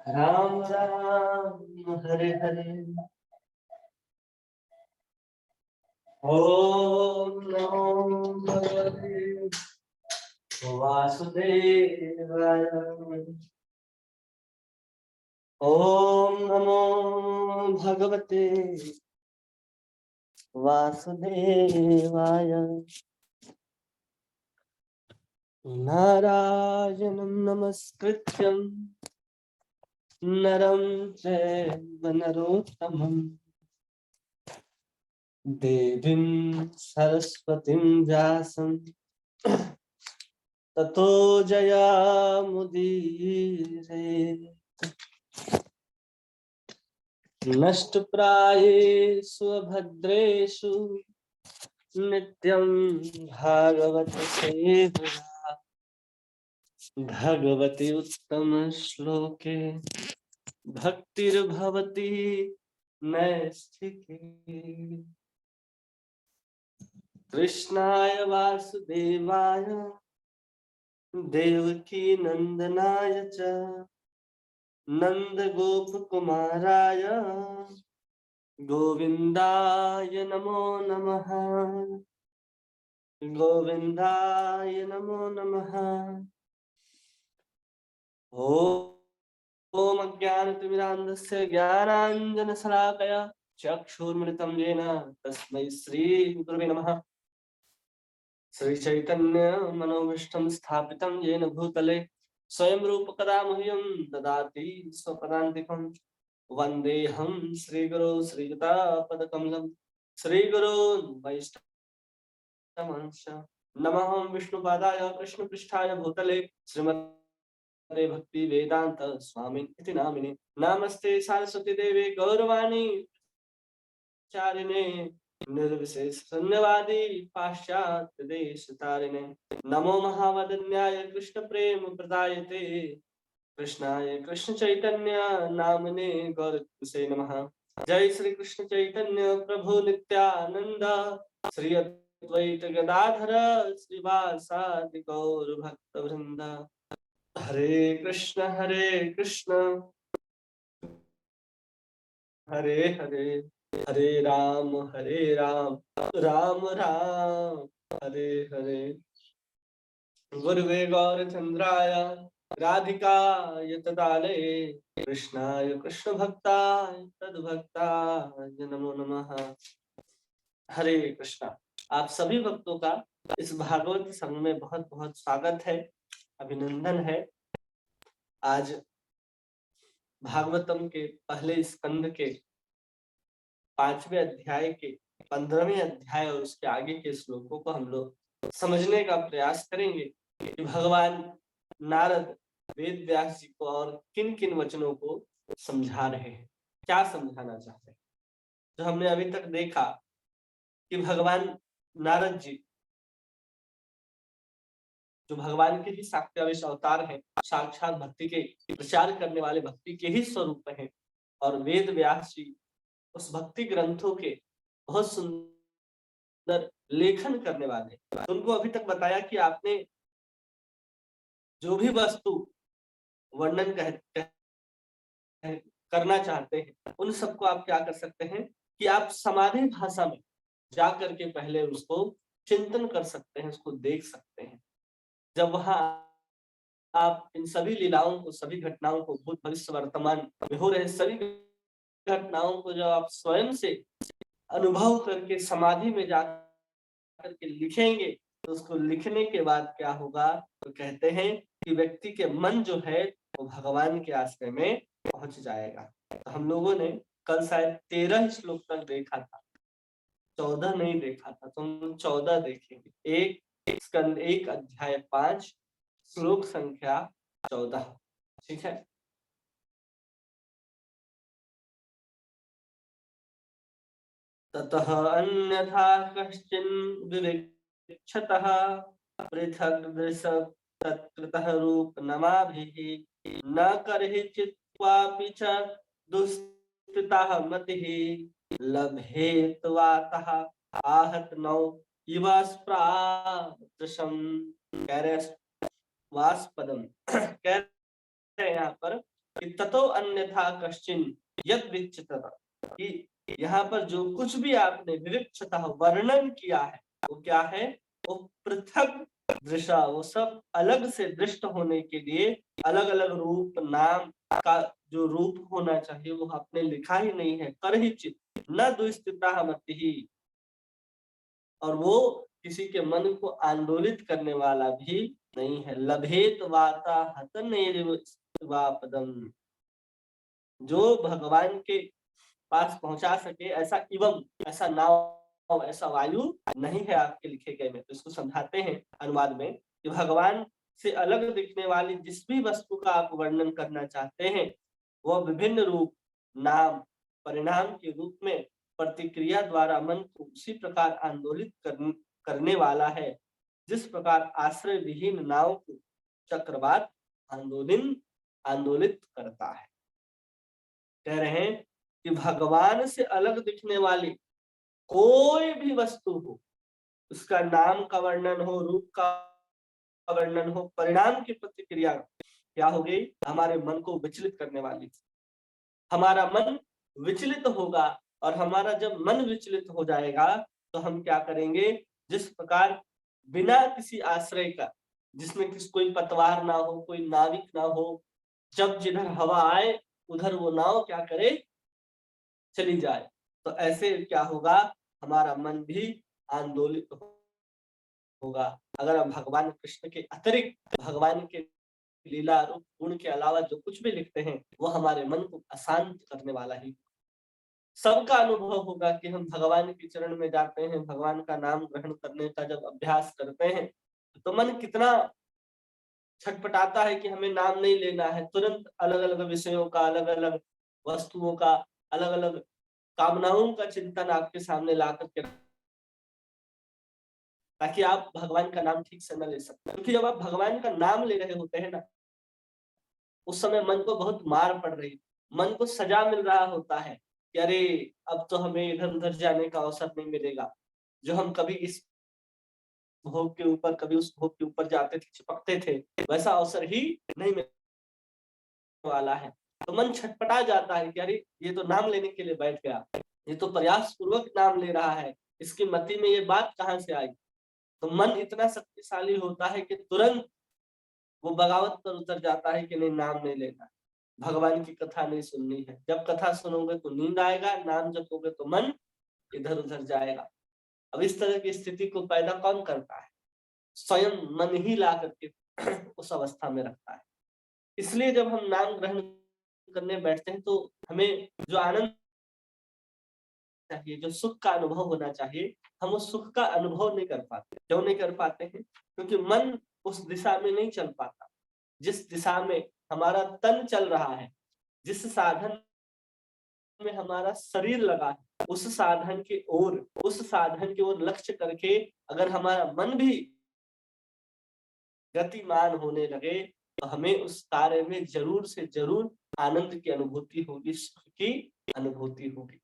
राम राम हरे हरे। ओम नमो भगवते वासुदेवाय। ओम नमो भगवते वासुदेवाय। नारायणं नमस्कृत्यं नरं चैव नरोत्तमं देवीं सरस्वतीं व्यासं ततो जयामुदीरये। नष्टप्रायेषु भद्रेषु नित्यं भागवत सेवया भगवती उत्तम श्लोके भक्तिर्भवति नैष्ठिके। कृष्णाय वासुदेवाय देवकी नंदनाय च नंद गोप कुमाराय गोविंदाय नमो नमः। गोविंदाय नमो नमः। ओम अज्ञानतिमिरान्धस्य ज्ञानाञ्जनशलाकया चक्षुर्मृतं येन तस्मै श्री गुरुवे नमः। श्री चैतन्य मनोभीष्टं स्थापितं येन भूतले स्वयं रूप कदा मह्यं ददाति स्वपदान्तिकं। वन्देऽहं श्रीगुरो श्रीयुतापदकमलं श्रीगुरोन् वैष्णवांश्च। नमः विष्णुपादाय कृष्णपृष्ठाय भूतले श्रीमते भक्ति वेदांत स्वामिन् इति नामिने। नमस्ते सरस्वती देवे गौरवाणी चारिणे निर्विशेष शून्यवादी पाश्चात्य देश तारिणे। नमो महावदन्याय कृष्ण प्रेम प्रदायते कृष्णाय कृष्ण चैतन्य नामने गौरसे नमः। जय श्री कृष्ण चैतन्य प्रभु नित्यानंद श्री अद्वैत गदाधर श्रीवासादि गौर भक्त वृंद। हरे कृष्ण हरे हरे हरे राम राम राम हरे हरे। गुरुवे गौरचंद्राय राधिकाय तदालये कृष्णाय कृष्ण भक्ताय तद्भक्ताय नमो नमः। हरे कृष्णा। आप सभी भक्तों का इस भागवत संघ में बहुत बहुत स्वागत है, अभिनंदन है। आज भागवतम के पहले स्कंद के 5वें अध्याय के 15वें अध्याय और उसके आगे के श्लोकों को हम लोग समझने का प्रयास करेंगे कि भगवान नारद वेद व्यास जी को और किन किन वचनों को समझा रहे हैं, क्या समझाना चाहते हैं। जो हमने अभी तक देखा कि भगवान नारद जी जो भगवान के ही साक्ष्यावेश अवतार हैं, साक्षात भक्ति के प्रचार करने वाले भक्ति के ही स्वरूप हैं, और वेद व्यास जी उस भक्ति ग्रंथों के बहुत सुंदर लेखन करने वाले। तो उनको अभी तक बताया कि आपने जो भी वस्तु वर्णन करना चाहते हैं उन सबको आप क्या कर सकते हैं कि आप समाधि भाषा में जाकर के पहले उसको चिंतन कर सकते हैं, उसको देख सकते हैं। जब वहां आप इन सभी लीलाओं को, सभी घटनाओं को, भूत भविष्य वर्तमान में हो रहे सभी घटनाओं को जब आप स्वयं से अनुभव करके समाधि में जाकर के लिखेंगे तो उसको लिखने के बाद क्या होगा, तो कहते हैं कि व्यक्ति के मन जो है वो भगवान के आश्रय में पहुंच जाएगा। तो हम लोगों ने कल शायद 13 श्लोक तक देखा था, 14 नहीं देखा था, तो हम 14 देखेंगे। एक स्कंद 1 अध्याय 5 श्लोक संख्या 14। ठीक है। ततः अन्यथा कश्चिन् विविक्षतः पृथक् दृश तत्कृतः रूप नमाभिः न कर्हिचित् क्वापि च दुःस्थितः मतिः लभेत्वातः आहत नौ इवास्प्रादृशम्। कह रहे वास्पदम कह रहे हैं यहाँ पर कि ततो अन्यथा कश्चिन यद विचित्रता, कि यहाँ पर जो कुछ भी आपने विविक्षतः वर्णन किया है वो क्या है, वो पृथक दृशा, वो सब अलग से दृष्ट होने के लिए अलग अलग रूप नाम का जो रूप होना चाहिए वो आपने लिखा ही नहीं है। कर ही चित न दुस्थिता मति ही, और वो किसी के मन को आंदोलित करने वाला भी नहीं है। लभेत वाता हतनेरिव पदम, जो भगवान के पास पहुंचा सके ऐसा इवम, ऐसा नाव, ऐसा वायु नहीं है आपके लिखे गए में। तो इसको समझाते हैं अनुवाद में कि भगवान से अलग दिखने वाली जिस भी वस्तु का आप वर्णन करना चाहते हैं वह विभिन्न रूप नाम परिणाम के रूप में प्रतिक्रिया द्वारा मन को उसी प्रकार आंदोलित करने वाला है जिस प्रकार आश्रय विहीन नाव को चक्रवात आंदोलित करता है। कह रहे हैं कि भगवान से अलग दिखने वाली कोई भी वस्तु हो, उसका नाम का वर्णन हो, रूप का वर्णन हो, परिणाम की प्रतिक्रिया क्या हो गई, हमारे मन को विचलित करने वाली। हमारा मन विचलित होगा, और हमारा जब मन विचलित हो जाएगा तो हम क्या करेंगे, जिस प्रकार बिना किसी आश्रय का, जिसमें कोई पतवार ना हो, कोई नाविक ना हो, जब जिधर हवा आए उधर वो नाव क्या करे, चली जाए, तो ऐसे क्या होगा, हमारा मन भी आंदोलित होगा। अगर हम भगवान कृष्ण के अतिरिक्त भगवान के लीला रूप गुण के अलावा जो कुछ भी लिखते हैं वो हमारे मन को अशांत करने वाला ही। सबका अनुभव होगा कि हम भगवान के चरण में जाते हैं, भगवान का नाम ग्रहण करने का जब अभ्यास करते हैं तो मन कितना छटपटाता है कि हमें नाम नहीं लेना है। तुरंत अलग अलग विषयों का, अलग अलग वस्तुओं का, अलग अलग कामनाओं का चिंतन आपके सामने ला करके, ताकि आप भगवान का नाम ठीक से न ले सकते। क्योंकि जब आप भगवान का नाम ले रहे होते हैं ना, उस समय मन को बहुत मार पड़ रही, मन को सजा मिल रहा होता है कि अरे अब तो हमें इधर उधर जाने का अवसर नहीं मिलेगा। जो हम कभी इस भोग के ऊपर, कभी उस भोग के ऊपर जाते थे, चिपकते थे, वैसा अवसर ही नहीं मिलने वाला है। तो मन छटपटा जाता है कि अरे ये तो नाम लेने के लिए बैठ गया, ये तो प्रयास पूर्वक नाम ले रहा है, इसकी मति में ये बात कहाँ से आई। तो मन इतना शक्तिशाली होता है कि तुरंत वो बगावत पर उतर जाता है कि नहीं, नाम नहीं लेना, भगवान की कथा नहीं सुननी है। जब कथा सुनोगे तो नींद आएगा, नाम जपोगे तो मन इधर उधर जाएगा। अब इस तरह की स्थिति को पैदा कौन करता है, स्वयं मन ही ला करके उस अवस्था में रखता है। इसलिए जब हम नाम ग्रहण करने बैठते हैं तो हमें जो आनंद चाहिए, जो सुख का अनुभव होना चाहिए, हम उस सुख का अनुभव नहीं कर पाते। क्यों नहीं कर पाते हैं? क्योंकि मन उस दिशा में नहीं चल पाता जिस दिशा में हमारा तन चल रहा है, जिस साधन में हमारा शरीर लगा है, उस साधन की ओर लक्ष्य करके अगर हमारा मन भी गतिमान होने लगे तो हमें उस कार्य में जरूर से जरूर आनंद की अनुभूति होगी, सुख की अनुभूति होगी।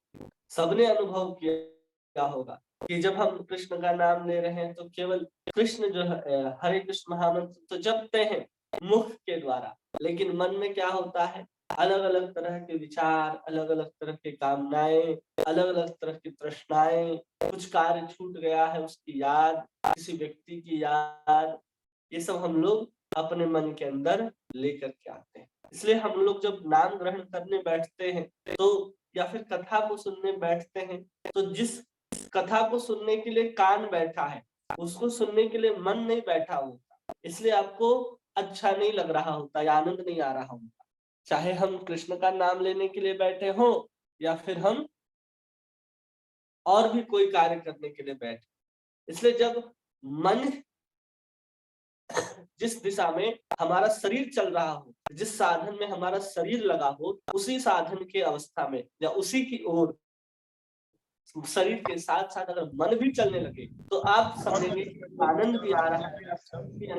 सबने अनुभव किया होगा कि जब हम कृष्ण का नाम ले रहे हैं तो केवल कृष्ण जो है, हरे कृष्ण महामंत्र तो जपते हैं मुख के द्वारा, लेकिन मन में क्या होता है, अलग अलग तरह के विचार, अलग अलग तरह की कामनाएं, अलग अलग तरह की तृष्णाएं, कुछ कार्य छूट गया है उसकी याद, किसी व्यक्ति की याद, ये सब हम लोग अपने मन के अंदर लेकर के आते हैं। इसलिए हम लोग जब नाम ग्रहण करने बैठते हैं तो, या फिर कथा को सुनने बैठते हैं तो जिस कथा को सुनने के लिए कान बैठा है उसको सुनने के लिए मन नहीं बैठा होता, इसलिए आपको अच्छा नहीं लग रहा होता या आनंद नहीं आ रहा होता, चाहे हम कृष्ण का नाम लेने के लिए बैठे हो या फिर हम और भी कोई कार्य करने के लिए बैठे। इसलिए जब मन जिस दिशा में हमारा शरीर चल रहा हो, जिस साधन में हमारा शरीर लगा हो, उसी साधन के अवस्था में या उसी की ओर शरीर के साथ साथ अगर मन भी चलने लगे तो आप समझेंगे कि आनंद भी आ रहा है, आप सुख भी और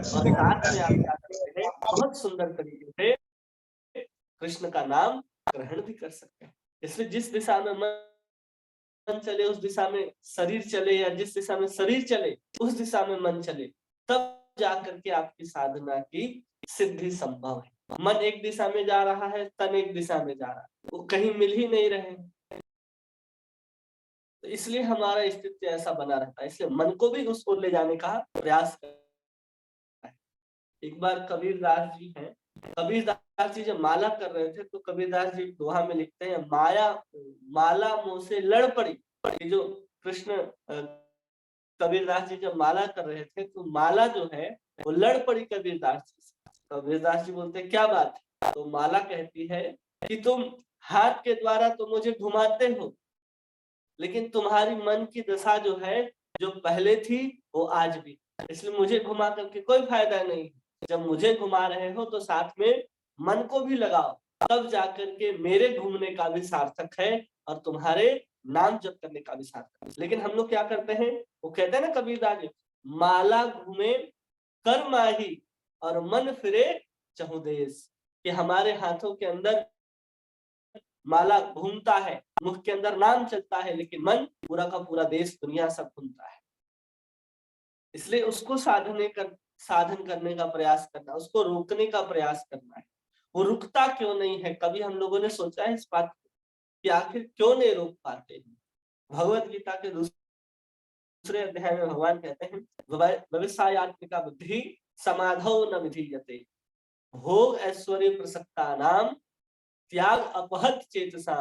साथ में आप क्या करते हैं, बहुत सुंदर तरीके से कृष्ण का नाम ग्रहण भी कर सकते हैं। इसलिए जिस दिशा में मन चले उस दिशा में शरीर चले, या जिस दिशा में शरीर चले उस दिशा में मन चले, तब जाकर के आपकी साधना की सिद्धि संभव है। मन एक दिशा में जा रहा है, तन एक दिशा में जा रहा है, वो कहीं मिल ही नहीं रहे। तो इसलिए हमारा स्थिति ऐसा बना रहता है, इसलिए मन को भी उस ओर ले जाने का प्रयास करना है। एक बार कबीरदास जी हैं, कबीरदास जी जब माला कर रहे थे तो कबीरदास जी दोहा में लिखते हैं, माला मुँह से लड़ पड़ी। ये जो कृष्ण कबीरदास जी जब माला कर रहे थे तो माला जो है वो लड़ पड़ी कबीरदास जी से। कबीरदास जी बोलते हैं क्या बात है? तो माला कहती है कि तुम हाथ के द्वारा तो मुझे घुमाते हो, लेकिन तुम्हारी मन की दशा जो है, जो पहले थी वो आज भी, इसलिए मुझे घुमा करके कोई फायदा नहीं। जब मुझे घुमा रहे हो तो साथ में मन को भी लगाओ, तब जाकर के मेरे घूमने का भी सार्थक है और तुम्हारे नाम जप करने का भी सार्थक है। लेकिन हम लोग क्या करते हैं, वो कहते हैं ना कबीरदास जी, माला घूमे कर माही और मन फिरे चहुँ देश, कि हमारे हाथों के अंदर माला घूमता है, मुख के अंदर नाम चलता है, लेकिन मन पूरा का पूरा देश दुनिया सब घूमता है। इसलिए उसको साधन करने का प्रयास करना, उसको रोकने का प्रयास करना है। वो रुकता क्यों नहीं है? कभी हम लोगों ने सोचा है इस बात को कि आखिर क्यों नहीं रोक पाते हैं? भगवत गीता के दूसरे अध्याय में भगवान कहते हैं, व्यवसायत्मिका बुद्धि समाधौ न विधीयते, भोग ऐश्वर्य प्रसक्ता नाम त्याग अपहत चेतसा।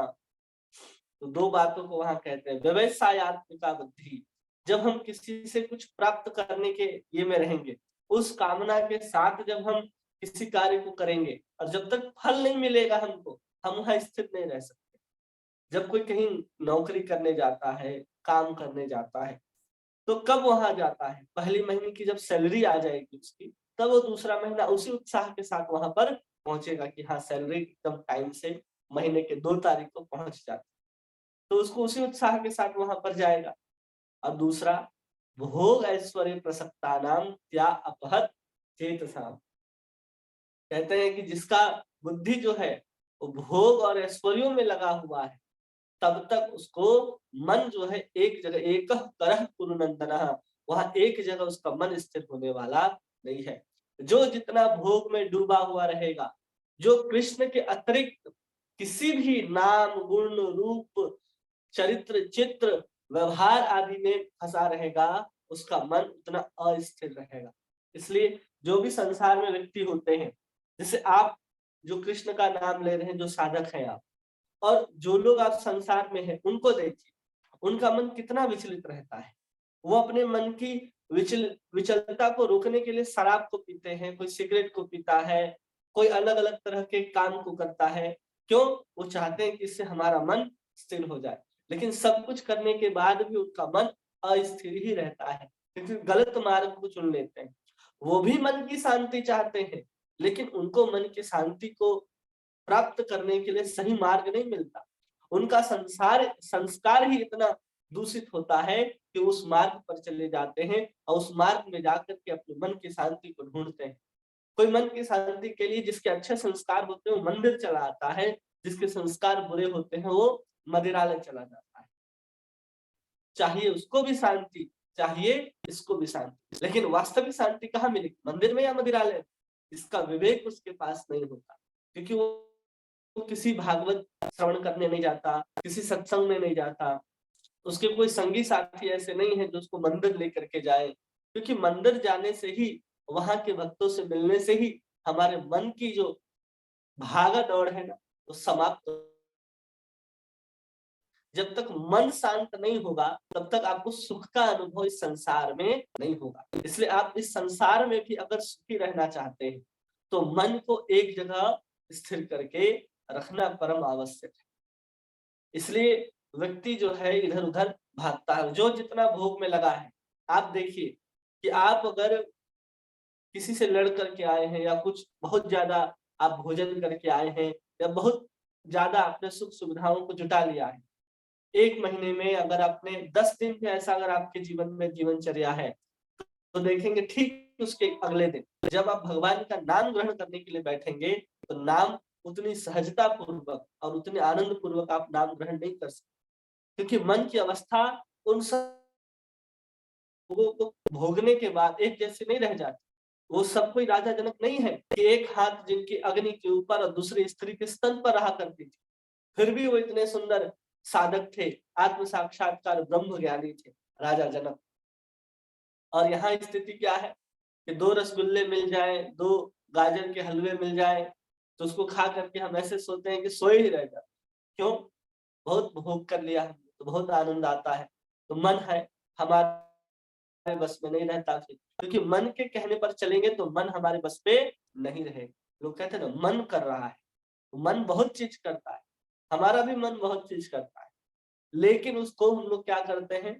तो दो बातों को वहां कहते हैं, व्यवसायत्मिका बुद्धि, जब हम किसी से कुछ प्राप्त करने के ये में रहेंगे, उस कामना के साथ जब हम किसी कार्य को करेंगे और जब तक फल नहीं मिलेगा हमको, हम वहां स्थित नहीं रह सकते। जब कोई कहीं नौकरी करने जाता है, काम करने जाता है, तो कब वहां जाता है? पहली महीने की जब सैलरी आ जाएगी उसकी, तब वो दूसरा महीना उसी उत्साह के साथ वहां पर पहुंचेगा कि हाँ सैलरी एकदम टाइम से महीने के 2 तारीख को पहुंच जाती, तो उसको उसी उत्साह के साथ वहां पर जाएगा। और दूसरा, भोग ऐश्वर्य प्रसक्तानाम त्या अपहत चेतसाम, कहते हैं कि जिसका बुद्धि जो है वो भोग और ऐश्वर्यों में लगा हुआ है, तब तक उसको मन जो है एक जगह एक करह कुरुनंदनः, वहां एक जगह उसका मन स्थिर होने वाला नहीं है। जो जितना भोग में डूबा हुआ रहेगा, जो कृष्ण के अतिरिक्त किसी भी नाम गुण रूप चरित्र चित्र व्यवहार आदि में फंसा रहेगा, उसका मन उतना अस्थिर रहेगा। इसलिए जो भी संसार में व्यक्ति होते हैं, जैसे आप जो कृष्ण का नाम ले रहे हैं, जो साधक हैं आप, और जो लोग आप संसार में हैं उनको देखिए, उनका मन कितना विचलित रहता है। वो अपने मन की विचलता को रोकने के लिए शराब को पीते हैं, कोई सिगरेट को पीता है, कोई अलग अलग तरह के काम को करता है। क्यों? वो चाहते हैं कि इससे हमारा मन स्थिर हो जाए, लेकिन सब कुछ करने के बाद भी उनका मन अस्थिर ही रहता है, क्योंकि गलत मार्ग को चुन लेते हैं। वो भी मन की शांति चाहते हैं, लेकिन उनको मन की शांति को प्राप्त करने के लिए सही मार्ग नहीं मिलता। उनका संस्कार ही इतना दूषित होता है कि उस मार्ग पर चले जाते हैं और उस मार्ग में जाकर के अपने मन की शांति को ढूंढते हैं। कोई मन की शांति के लिए जिसके अच्छे संस्कार होते हैं वो मंदिर चला आता है, जिसके संस्कार बुरे होते हैं वो मदिरालय चला जाता है। चाहिए उसको भी शांति, चाहिए इसको भी शांति, लेकिन वास्तविक शांति कहाँ मिलेगी? मंदिर में या मदिरालय? इसका विवेक उसके पास नहीं होता, क्योंकि वो किसी भागवत श्रवण करने नहीं जाता, किसी सत्संग में नहीं जाता, उसके कोई संगी साथी ऐसे नहीं है जो उसको मंदिर लेकर के जाए, क्योंकि मंदिर जाने से ही, वहां के भक्तों से मिलने से ही हमारे मन की जो भागा दौड़ है ना, वो समाप्त। जब तक मन शांत नहीं होगा, तब तक आपको सुख का अनुभव इस संसार में नहीं होगा। इसलिए आप इस संसार में भी अगर सुखी रहना चाहते हैं, तो मन को एक जगह स्थिर करके रखना परम आवश्यक है। इसलिए व्यक्ति जो है इधर-उधर भागता है, जो जितना भोग में लगा है। आप देखिए कि आप अगर किसी से लड़ करके आए हैं या कुछ बहुत ज्यादा आप भोजन करके आए हैं या बहुत ज्यादा आपने सुख सुविधाओं को जुटा लिया है, 1 महीने में अगर आपने 10 दिन भी ऐसा अगर आपके जीवन में जीवनचर्या है, तो देखेंगे ठीक उसके अगले दिन जब आप भगवान का नाम ग्रहण करने के लिए बैठेंगे, तो नाम उतनी सहजता पूर्वक और उतने आनंद पूर्वक आप नाम ग्रहण नहीं कर सकते, क्योंकि मन की अवस्था उन सब भोगों को भोगने के बाद एक जैसी नहीं रह जाती। वो सब कोई राजा जनक नहीं है कि एक हाथ जिनकी अग्नि के ऊपर और दूसरी स्त्री के स्तन पर रहा करती थी, फिर भी वो इतने सुंदर साधक थे, आत्म साक्षात्कार ब्रह्म ज्ञानी थे राजा जनक। और यहाँ स्थिति क्या है कि 2 रसगुल्ले मिल जाए, 2 गाजर के हलवे मिल जाए, तो उसको खा करके हम ऐसे सोते हैं कि सोए ही रह जाते। क्यों? बहुत भोग कर लिया हमने, तो बहुत आनंद आता है। तो मन है, हमारे बस में नहीं रहता फिर, क्योंकि मन के कहने पर चलेंगे तो मन हमारे बस पे नहीं रहेगा। लोग कहते हैं ना, मन कर रहा है, तो मन बहुत चीज करता है, हमारा भी मन बहुत चीज करता है, लेकिन उसको हम लोग क्या करते हैं,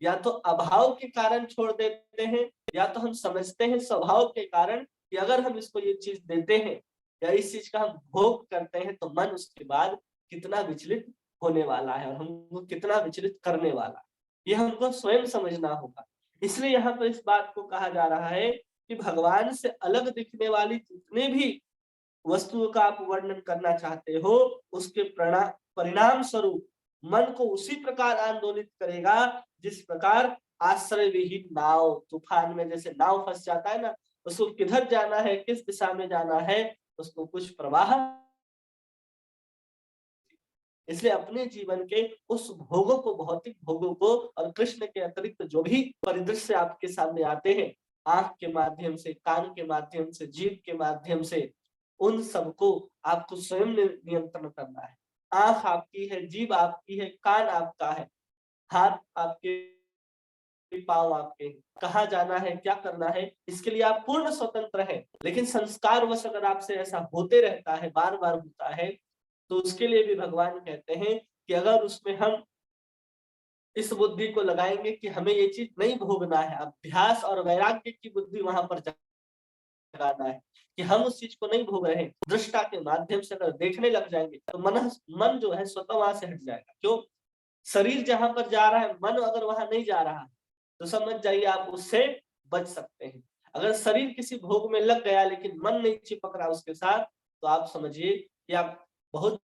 या तो अभाव के कारण छोड़ देते हैं, या तो हम समझते हैं स्वभाव के कारण कि अगर हम इसको ये चीज देते हैं या इस चीज का हम भोग करते हैं तो मन उसके बाद कितना विचलित होने वाला है और हमको कितना विचलित करने वाला है, ये हमको स्वयं समझना होगा। इसलिए यहाँ पर इस बात को कहा जा रहा है कि भगवान से अलग दिखने वाली जितने भी वस्तुओं का आप वर्णन करना चाहते हो, उसके परिणाम स्वरूप मन को उसी प्रकार आंदोलित करेगा जिस प्रकार आश्रय विहीन नाव, तूफान में जैसे नाव फंस जाता है ना, उसको किधर जाना है, किस दिशा में जाना है, उसको कुछ प्रवाह। इसलिए अपने जीवन के उस भोगों को, भौतिक भोगों को, और कृष्ण के अतिरिक्त जो भी परिदृश्य आपके सामने आते हैं, आंख के माध्यम से, कान के माध्यम से, जीभ के माध्यम से, उन सबको आपको स्वयं नियंत्रण करना है। आंख आपकी है, जीभ आपकी है, कान आपका है, हाथ आपके, पाँव आपके हैं। कहाँ जाना है, क्या करना है, इसके लिए आप पूर्ण स्वतंत्र हैं। लेकिन संस्कारवश अगर आपसे ऐसा होते रहता है, बार बार होता है, तो उसके लिए भी भगवान कहते हैं कि अगर उसमें हम इस बुद्धि को लगाएंगे कि हमें ये चीज नहीं भोगना है, अभ्यास और वैराग्य की बुद्धि वहां पर जगाना है कि हम उस चीज को नहीं भोग रहे हैं, दृष्टा के माध्यम से अगर देखने लग जाएंगे तो मन जो है स्वतः वहां से हट जाएगा। क्यों? शरीर जहां पर जा रहा है, मन अगर वहां नहीं जा रहा है तो समझ जाइए आप उससे बच सकते हैं। अगर शरीर किसी भोग में लग गया लेकिन मन नहीं चिपक रहा उसके साथ, तो आप समझिए कि आप बहुत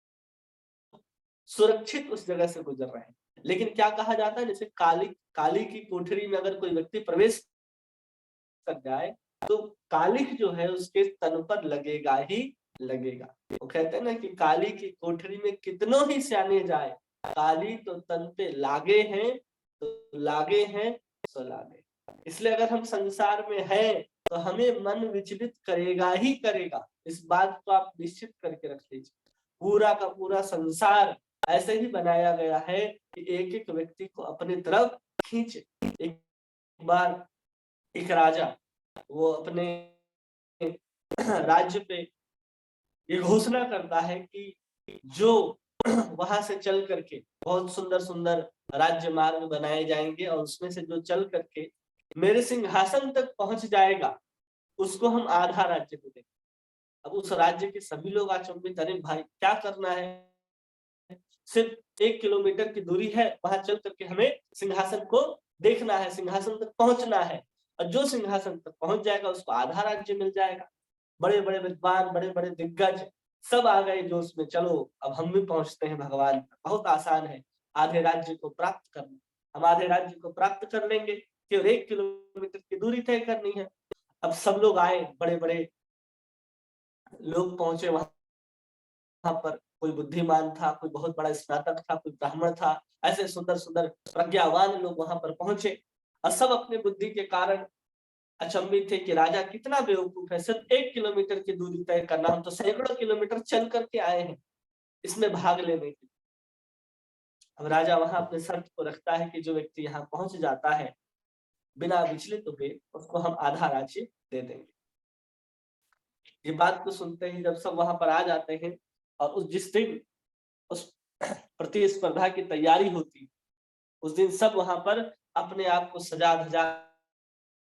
सुरक्षित उस जगह से गुजर रहे हैं। लेकिन क्या कहा जाता है, जैसे काली काली की कोठरी में अगर कोई व्यक्ति प्रवेश कर जाए तो कालिख जो है उसके तन पर लगेगा ही लगेगा। वो कहते हैं ना कि काली की कोठरी में कितनों ही सियाने जाए, काली तो तन पे लागे हैं, तो लागे हैं सो लागे। इसलिए अगर हम संसार में हैं तो हमें मन विचलित करेगा ही करेगा, इस बात को आप निश्चित करके रख लीजिए। पूरा का पूरा संसार ऐसे ही बनाया गया है कि एक एक व्यक्ति को अपनी तरफ खींचे। एक बार एक राजा, वो अपने राज्य पे ये घोषणा करता है कि जो वहां से चल करके बहुत सुंदर सुंदर राज्य मार्ग बनाए जाएंगे और उसमें से जो चल करके मेरे सिंहासन तक पहुंच जाएगा, उसको हम आधा राज्य को देंगे। अब उस राज्य के सभी लोग अचंभित, अरे भाई क्या करना है, सिर्फ 1 किलोमीटर की दूरी है, वहां चल करके हमें सिंहासन को देखना है, सिंहासन तक पहुंचना है, और जो सिंहासन तक पहुंच जाएगा उसको आधा राज्य मिल जाएगा। बड़े बड़े विद्वान, बड़े बड़े दिग्गज सब आ गए जोश में, चलो अब हम भी पहुंचते हैं भगवान तक। बहुत आसान है आधे राज्य को प्राप्त करना, हम आधे राज्य को प्राप्त कर लेंगे, केवल 1 किलोमीटर की दूरी तय करनी है। अब सब लोग आए, बड़े बड़े लोग पहुंचे वहां पर, कोई बुद्धिमान था, कोई बहुत बड़ा स्नातक था, कोई ब्राह्मण था, ऐसे सुंदर सुंदर प्रज्ञावान लोग वहां पर पहुंचे, और सब अपनी बुद्धि के कारण अचंभित थे कि राजा कितना बेवकूफ है, सिर्फ 1 किलोमीटर की दूरी तय करना, हम तो सैकड़ों किलोमीटर चल करके आए हैं इसमें भाग लेने के। अब राजा वहां अपने शर्त को रखता है कि जो व्यक्ति यहाँ पहुंच जाता है बिना विचलित हुए, उसको हम आधा राज्य दे देंगे। ये बात को सुनते ही जब सब वहां पर आ जाते हैं और उस जिस दिन उस प्रतिस्पर्धा की तैयारी होती, उस दिन सब वहां पर अपने आप को सजा धजा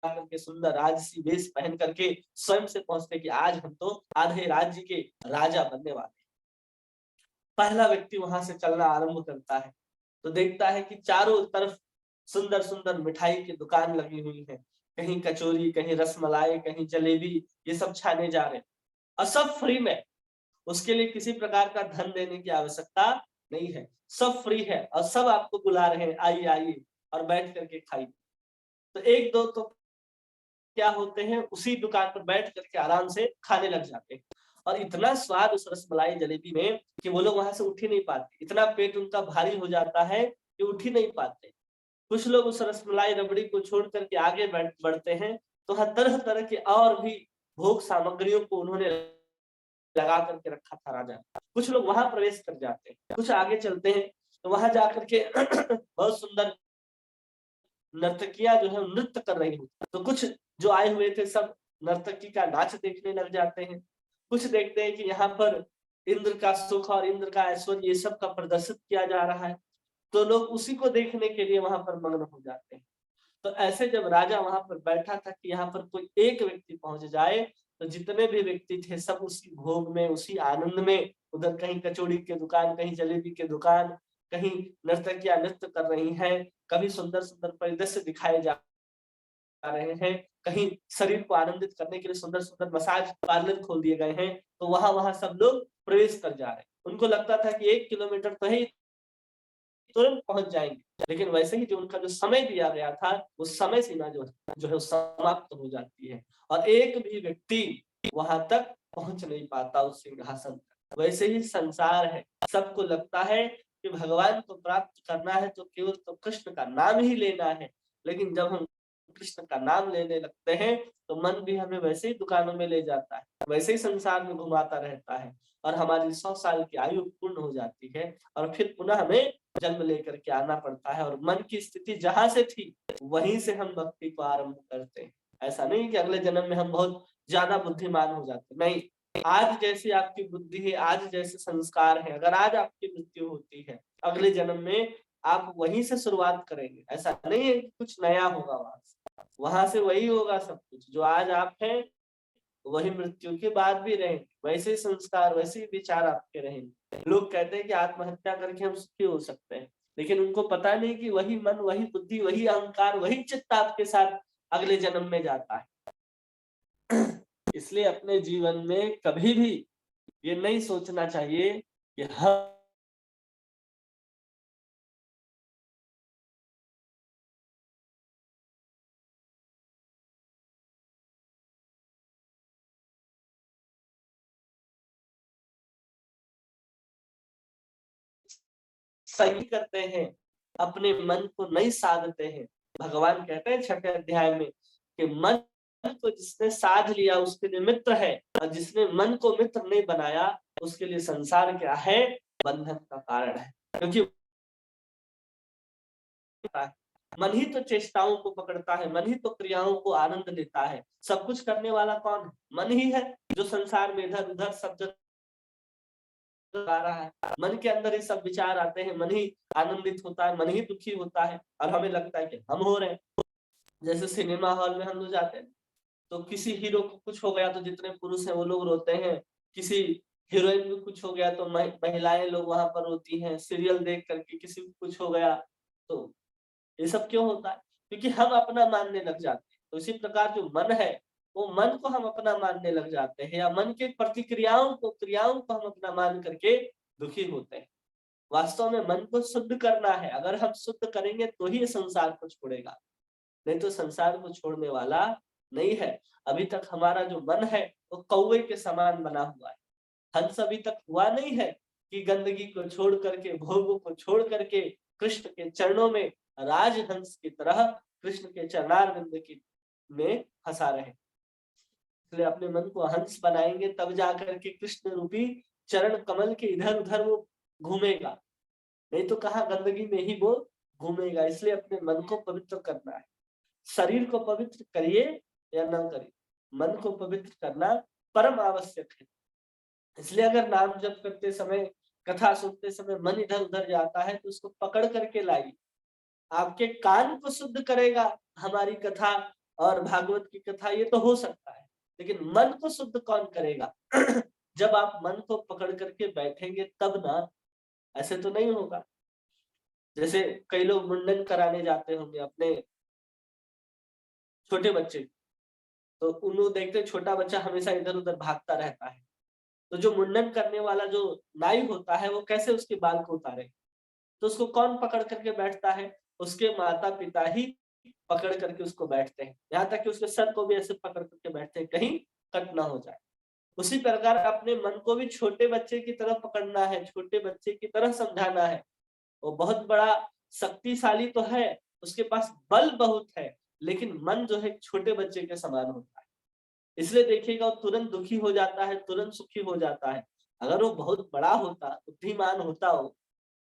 करके सुंदर राजसी वेश पहन करके स्वयं से पहुंचते कि आज हम तो आधे राज्य के राजा बनने वाले। पहला व्यक्ति वहां से चलना आरंभ करता है तो देखता है कि चारों तरफ सुंदर सुंदर मिठाई की दुकान लगी हुई है, कहीं कचौरी, कहीं रसमलाई, कहीं जलेबी, ये सब छाने जा रहे हैं, और सब फ्री में। उसके लिए किसी प्रकार का धन देने की आवश्यकता नहीं है, सब फ्री है, और सब आपको बुला रहे हैं, आइए आइए और बैठ करके खाइए। तो एक दो तो क्या होते हैं, उसी दुकान पर बैठ करके आराम से खाने लग जाते हैं। और इतना स्वाद उस रसमलाई जलेबी में कि वो लोग वहां से उठ ही नहीं पाते, इतना पेट उनका भारी हो जाता है कि उठ ही नहीं पाते। कुछ लोग उस रसमलाई रबड़ी को छोड़ करके आगे बढ़ते हैं, तो हर तरह तरह के और भी भोग सामग्रियों को उन्होंने लगा करके रखा था राजा। कुछ लोग वहां प्रवेश कर जाते हैं, कुछ आगे चलते हैं तो वहां जाकर के बहुत सुंदर नर्तकियां जो है नृत्य कर रही होती, तो कुछ जो आए हुए थे सब नर्तकी का नाच देखने लग जाते हैं। कुछ देखते हैं कि यहाँ पर इंद्र का सुख और इंद्र का ऐश्वर्य ये सब का प्रदर्शित किया जा रहा है, तो लोग उसी को देखने के लिए वहां पर मग्न हो जाते हैं। तो ऐसे जब राजा वहां पर बैठा था कि यहाँ पर कोई एक व्यक्ति पहुंच जाए, तो जितने भी व्यक्ति थे सब उसी भोग में, उसी आनंद में, उधर कहीं कचौड़ी की दुकान, कहीं जलेबी की दुकान, कहीं नर्तकियां नृत्य कर रही हैं, कभी सुंदर सुंदर परिदृश्य दिखाए जा रहे हैं, कहीं शरीर को आनंदित करने के लिए सुंदर सुंदर मसाज पार्लर खोल दिए गए हैं, तो वहां वहां सब लोग प्रवेश कर जा रहे हैं। उनको लगता था कि 1 किलोमीटर तो है, तुरंत पहुंच जाएंगे, लेकिन वैसे ही जो उनका जो समय दिया गया था, वो समय सीमा जो है समाप्त हो जाती है और एक भी व्यक्ति वहां तक पहुंच नहीं पाता उस सिंहासन तक। वैसे ही संसार है, सबको लगता है कि भगवान को प्राप्त करना है तो केवल तो कृष्ण का नाम ही लेना है, लेकिन जब हम कृष्ण का नाम लेने लगते हैं तो मन भी हमें वैसे ही दुकानों में ले जाता है, वैसे ही संसार में घुमाता रहता है और हमारी 100 साल की आयु पूर्ण हो जाती है और फिर पुनः हमें जन्म लेकर के आना पड़ता है और मन की स्थिति जहां से थी वहीं से हम भक्ति को आरंभ करते हैं। ऐसा नहीं कि अगले जन्म में हम बहुत ज्यादा बुद्धिमान हो जाते, नहीं। आज जैसी आपकी बुद्धि है, आज जैसे संस्कार है, अगर आज आपकी मृत्यु होती है, अगले जन्म में आप वहीं से शुरुआत करेंगे। ऐसा नहीं है कि कुछ नया होगा वहां से वही होगा सब कुछ जो आज आप हैं, वही मृत्यु के बाद भी रहेंगे, वैसे संस्कार वैसे विचार आपके रहेंगे। लोग कहते हैं कि आत्महत्या करके हम सुखी हो सकते हैं, लेकिन उनको पता नहीं कि वही मन, वही बुद्धि, वही अहंकार, वही चित्त आपके साथ अगले जन्म में जाता है। इसलिए अपने जीवन में कभी भी ये नहीं सोचना चाहिए कि हम सही करते हैं, अपने मन को नहीं साधते हैं। भगवान कहते हैं 6ठे अध्याय में कि मन को जिसने साध लिया उसके लिए मित्र है, और जिसने मन को मित्र नहीं बनाया उसके लिए संसार क्या है, बंधन का कारण है। क्योंकि मन ही तो चेष्टाओं को पकड़ता है, मन ही तो क्रियाओं को आनंद लेता है। सब कुछ करने वाला कौन है? मन ही है, जो संसार में इधर उधर सब जगह आ रहा है। मन के अंदर ही सब विचार आते हैं, मन ही आनंदित होता है, मन ही दुखी होता है और हमें लगता है कि हम हो रहे हैं। जैसे सिनेमा हॉल में हम लोग जाते हैं तो किसी हीरो को कुछ हो गया तो जितने पुरुष हैं वो लोग रोते हैं, किसी हीरोइन को कुछ हो गया तो महिलाएं लोग वहां पर रोती हैं, सीरियल देख करके किसी को कुछ हो गया तो ये सब क्यों होता है? क्योंकि हम अपना मानने लग जाते हैं। तो इसी प्रकार जो मन है, वो मन को हम अपना मानने लग जाते हैं या मन के प्रतिक्रियाओं को, क्रियाओं को हम अपना मान करके दुखी होते हैं। वास्तव में मन को शुद्ध करना है, अगर हम शुद्ध करेंगे तो ही ये संसार को छोड़ेगा, नहीं तो संसार को छोड़ने वाला नहीं है। अभी तक हमारा जो मन है वो कौवे के समान बना हुआ है। हंस अभी तक हुआ नहीं है कि गंदगी को छोड़ करके, भोगों को छोड़ करके कृष्ण के चरणों में राजहंस की तरह कृष्ण के चरणारविंद की में फंसा रहे। इसलिए अपने मन को हंस बनाएंगे तब जाकर के कृष्ण रूपी चरण कमल के इधर उधर वो घूमेगा, नहीं तो कहाँ गंदगी में ही वो घूमेगा। इसलिए अपने मन को पवित्र करना है। शरीर को पवित्र करिए या न करिए, मन को पवित्र करना परम आवश्यक है। इसलिए अगर नाम जप करते समय, कथा सुनते समय मन इधर उधर जाता है तो उसको पकड़ करके लाइए। आपके कान को शुद्ध करेगा हमारी कथा और भागवत की कथा, ये तो हो सकता है, लेकिन मन को शुद्ध कौन करेगा? जब आप मन को पकड़ करके बैठेंगे तब ना, ऐसे तो नहीं होगा। जैसे कई लोग मुंडन कराने जाते होंगे अपने छोटे बच्चे, तो उन लोग देखते हैं छोटा बच्चा हमेशा इधर उधर भागता रहता है, तो जो मुंडन करने वाला जो नाई होता है वो कैसे उसके बाल को उतारे? तो उसको कौन पकड़ करके बैठता है? उसके माता पिता ही पकड़ करके उसको बैठते हैं, यहाँ तक कि उसके सर को भी ऐसे पकड़ करके बैठते हैं, कहीं कट ना हो जाए। उसी प्रकार अपने मन को भी छोटे बच्चे की तरह पकड़ना है, छोटे बच्चे की तरह समझाना है। वो बहुत बड़ा शक्तिशाली तो है, उसके पास बल बहुत है, लेकिन मन जो है एक छोटे बच्चे के समान होता है। इसलिए देखिएगा वो तुरंत दुखी हो जाता है, तुरंत सुखी हो जाता है। अगर वो बहुत बड़ा होता, बुद्धिमान होता हो,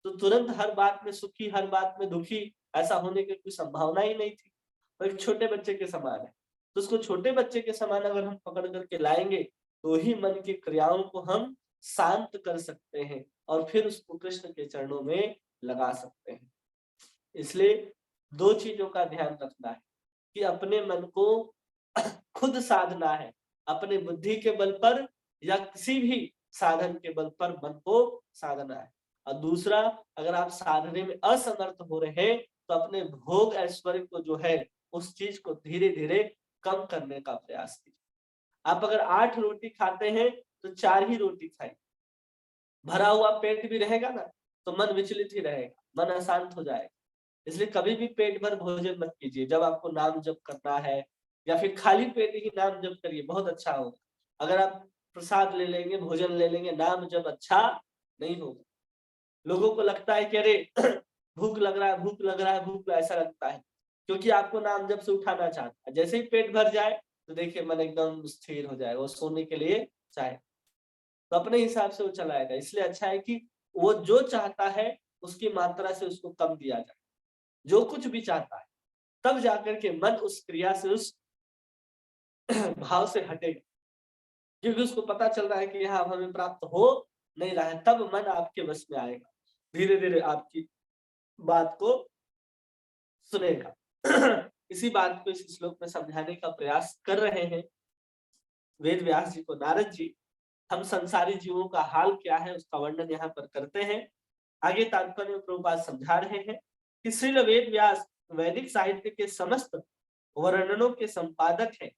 तो तुरंत हर बात में सुखी, हर बात में दुखी, ऐसा होने की कोई संभावना ही नहीं थी। वो एक छोटे बच्चे के समान है। तो उसको छोटे बच्चे के समान अगर हम पकड़ करके लाएँगे, तो ही मन की क्रियाओं को हम शांत कर सकते हैं और फिर उसको कृष्ण के चरणों में लगा सकते हैं। इसलिए 2 चीज़ों का ध्यान रखना है कि अपने मन को खुद साधना है, अपने बुद्धि के बल पर या किसी भी साधन के बल पर मन को साधना है। और दूसरा, अगर आप साधने में असमर्थ हो रहे हैं, तो अपने भोग ऐश्वर्य को जो है, उस चीज़ को धीरे-धीरे कम करने का प्रयास कीजिए। आप अगर 8 रोटी खाते हैं, तो 4 ही रोटी खाइए। भरा हुआ पेट भी रहेगा ना, तो मन विचलित ही रहेगा, मन अशांत हो जाएगा। इसलिए कभी भी पेट भर भोजन मत कीजिए। जब आपको नाम जप करना है या फिर खाली पेट ही नाम जप करिए, बहुत अच्छा होगा। अगर आप प्रसाद ले लेंगे, भोजन ले लेंगे, नाम जप अच्छा नहीं होगा। लोगों को लगता है कि अरे भूख लग रहा है, भूख लग रहा है, भूख ऐसा लगता है, क्योंकि आपको नाम जप से उठाना चाहता है। जैसे ही पेट भर जाए, तो देखिए मन एकदम स्थिर हो जाएगा, वो सोने के लिए चाहे, तो अपने हिसाब से वो चलाएगा। इसलिए अच्छा है कि वो जो चाहता है, उसकी मात्रा से उसको कम दिया जाए। जो कुछ भी चाहता है, तब जाकर के मन उस क्रिया से, उस भाव से हटेगा, क्योंकि उसको पता चल रहा है कि यहाँ अब हमें प्राप्त हो नहीं रहा है, तब मन आपके वश में आएगा। धीरे-धीरे आपकी बात को सुनेगा। इसी बात को इस श्लोक में समझाने का प्रयास कर रहे हैं वेद व्यास जी को नारद जी। हम संसारी जीवों का हाल क्या है, उसका वर्णन यहाँ पर करते हैं। आगे तात्पर्य में प्रभुपाद समझा रहे हैं कि श्रील वेद व्यास वैदिक साहित्य के समस्त वर्णनों के संपादक हैं।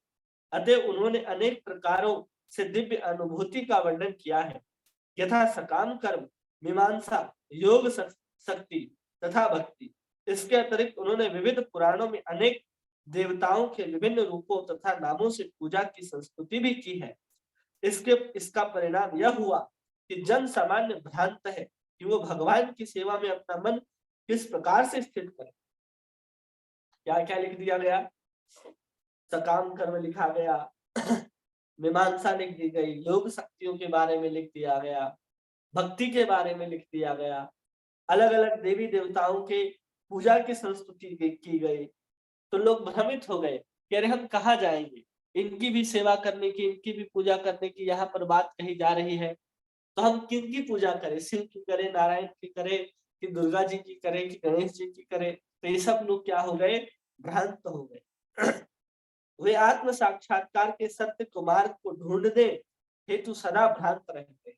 अतः उन्होंने अनेक प्रकारों से दिव्य अनुभूति का वर्णन किया है, यथा सकाम कर्म, मीमांसा, योग शक्ति तथा भक्ति। इसके अतिरिक्त उन्होंने विविध पुराणों में अनेक देवताओं के विभिन्न रूपों तथा नामों से पूजा की संस्तुति भी की है। इसका परिणाम यह हुआ कि जन सामान्य भ्रांत है कि वो भगवान की सेवा में अपना मन किस प्रकार से स्थित करे। क्या क्या लिख दिया गया? सकाम कर्म लिखा गया, मीमांसा लिख दी गई, योग शक्तियों के बारे में लिख दिया गया, भक्ति के बारे में लिख दिया गया, अलग अलग देवी देवताओं के पूजा की संस्तुति की गई। तो लोग भ्रमित हो गए कि अरे हम कहाँ जाएंगे, इनकी भी सेवा करने की, इनकी भी पूजा करने की यहाँ पर बात कही जा रही है, तो हम किनकी पूजा करें? शिव की करें, नारायण की करें, कि दुर्गा जी की करें, कि गणेश जी की करें? तो ये सब लोग क्या हो गए? भ्रांत हो गए। वे आत्म साक्षात्कार के सत्य को मार्ग को ढूंढने हेतु सदा भ्रांत रहते हैं।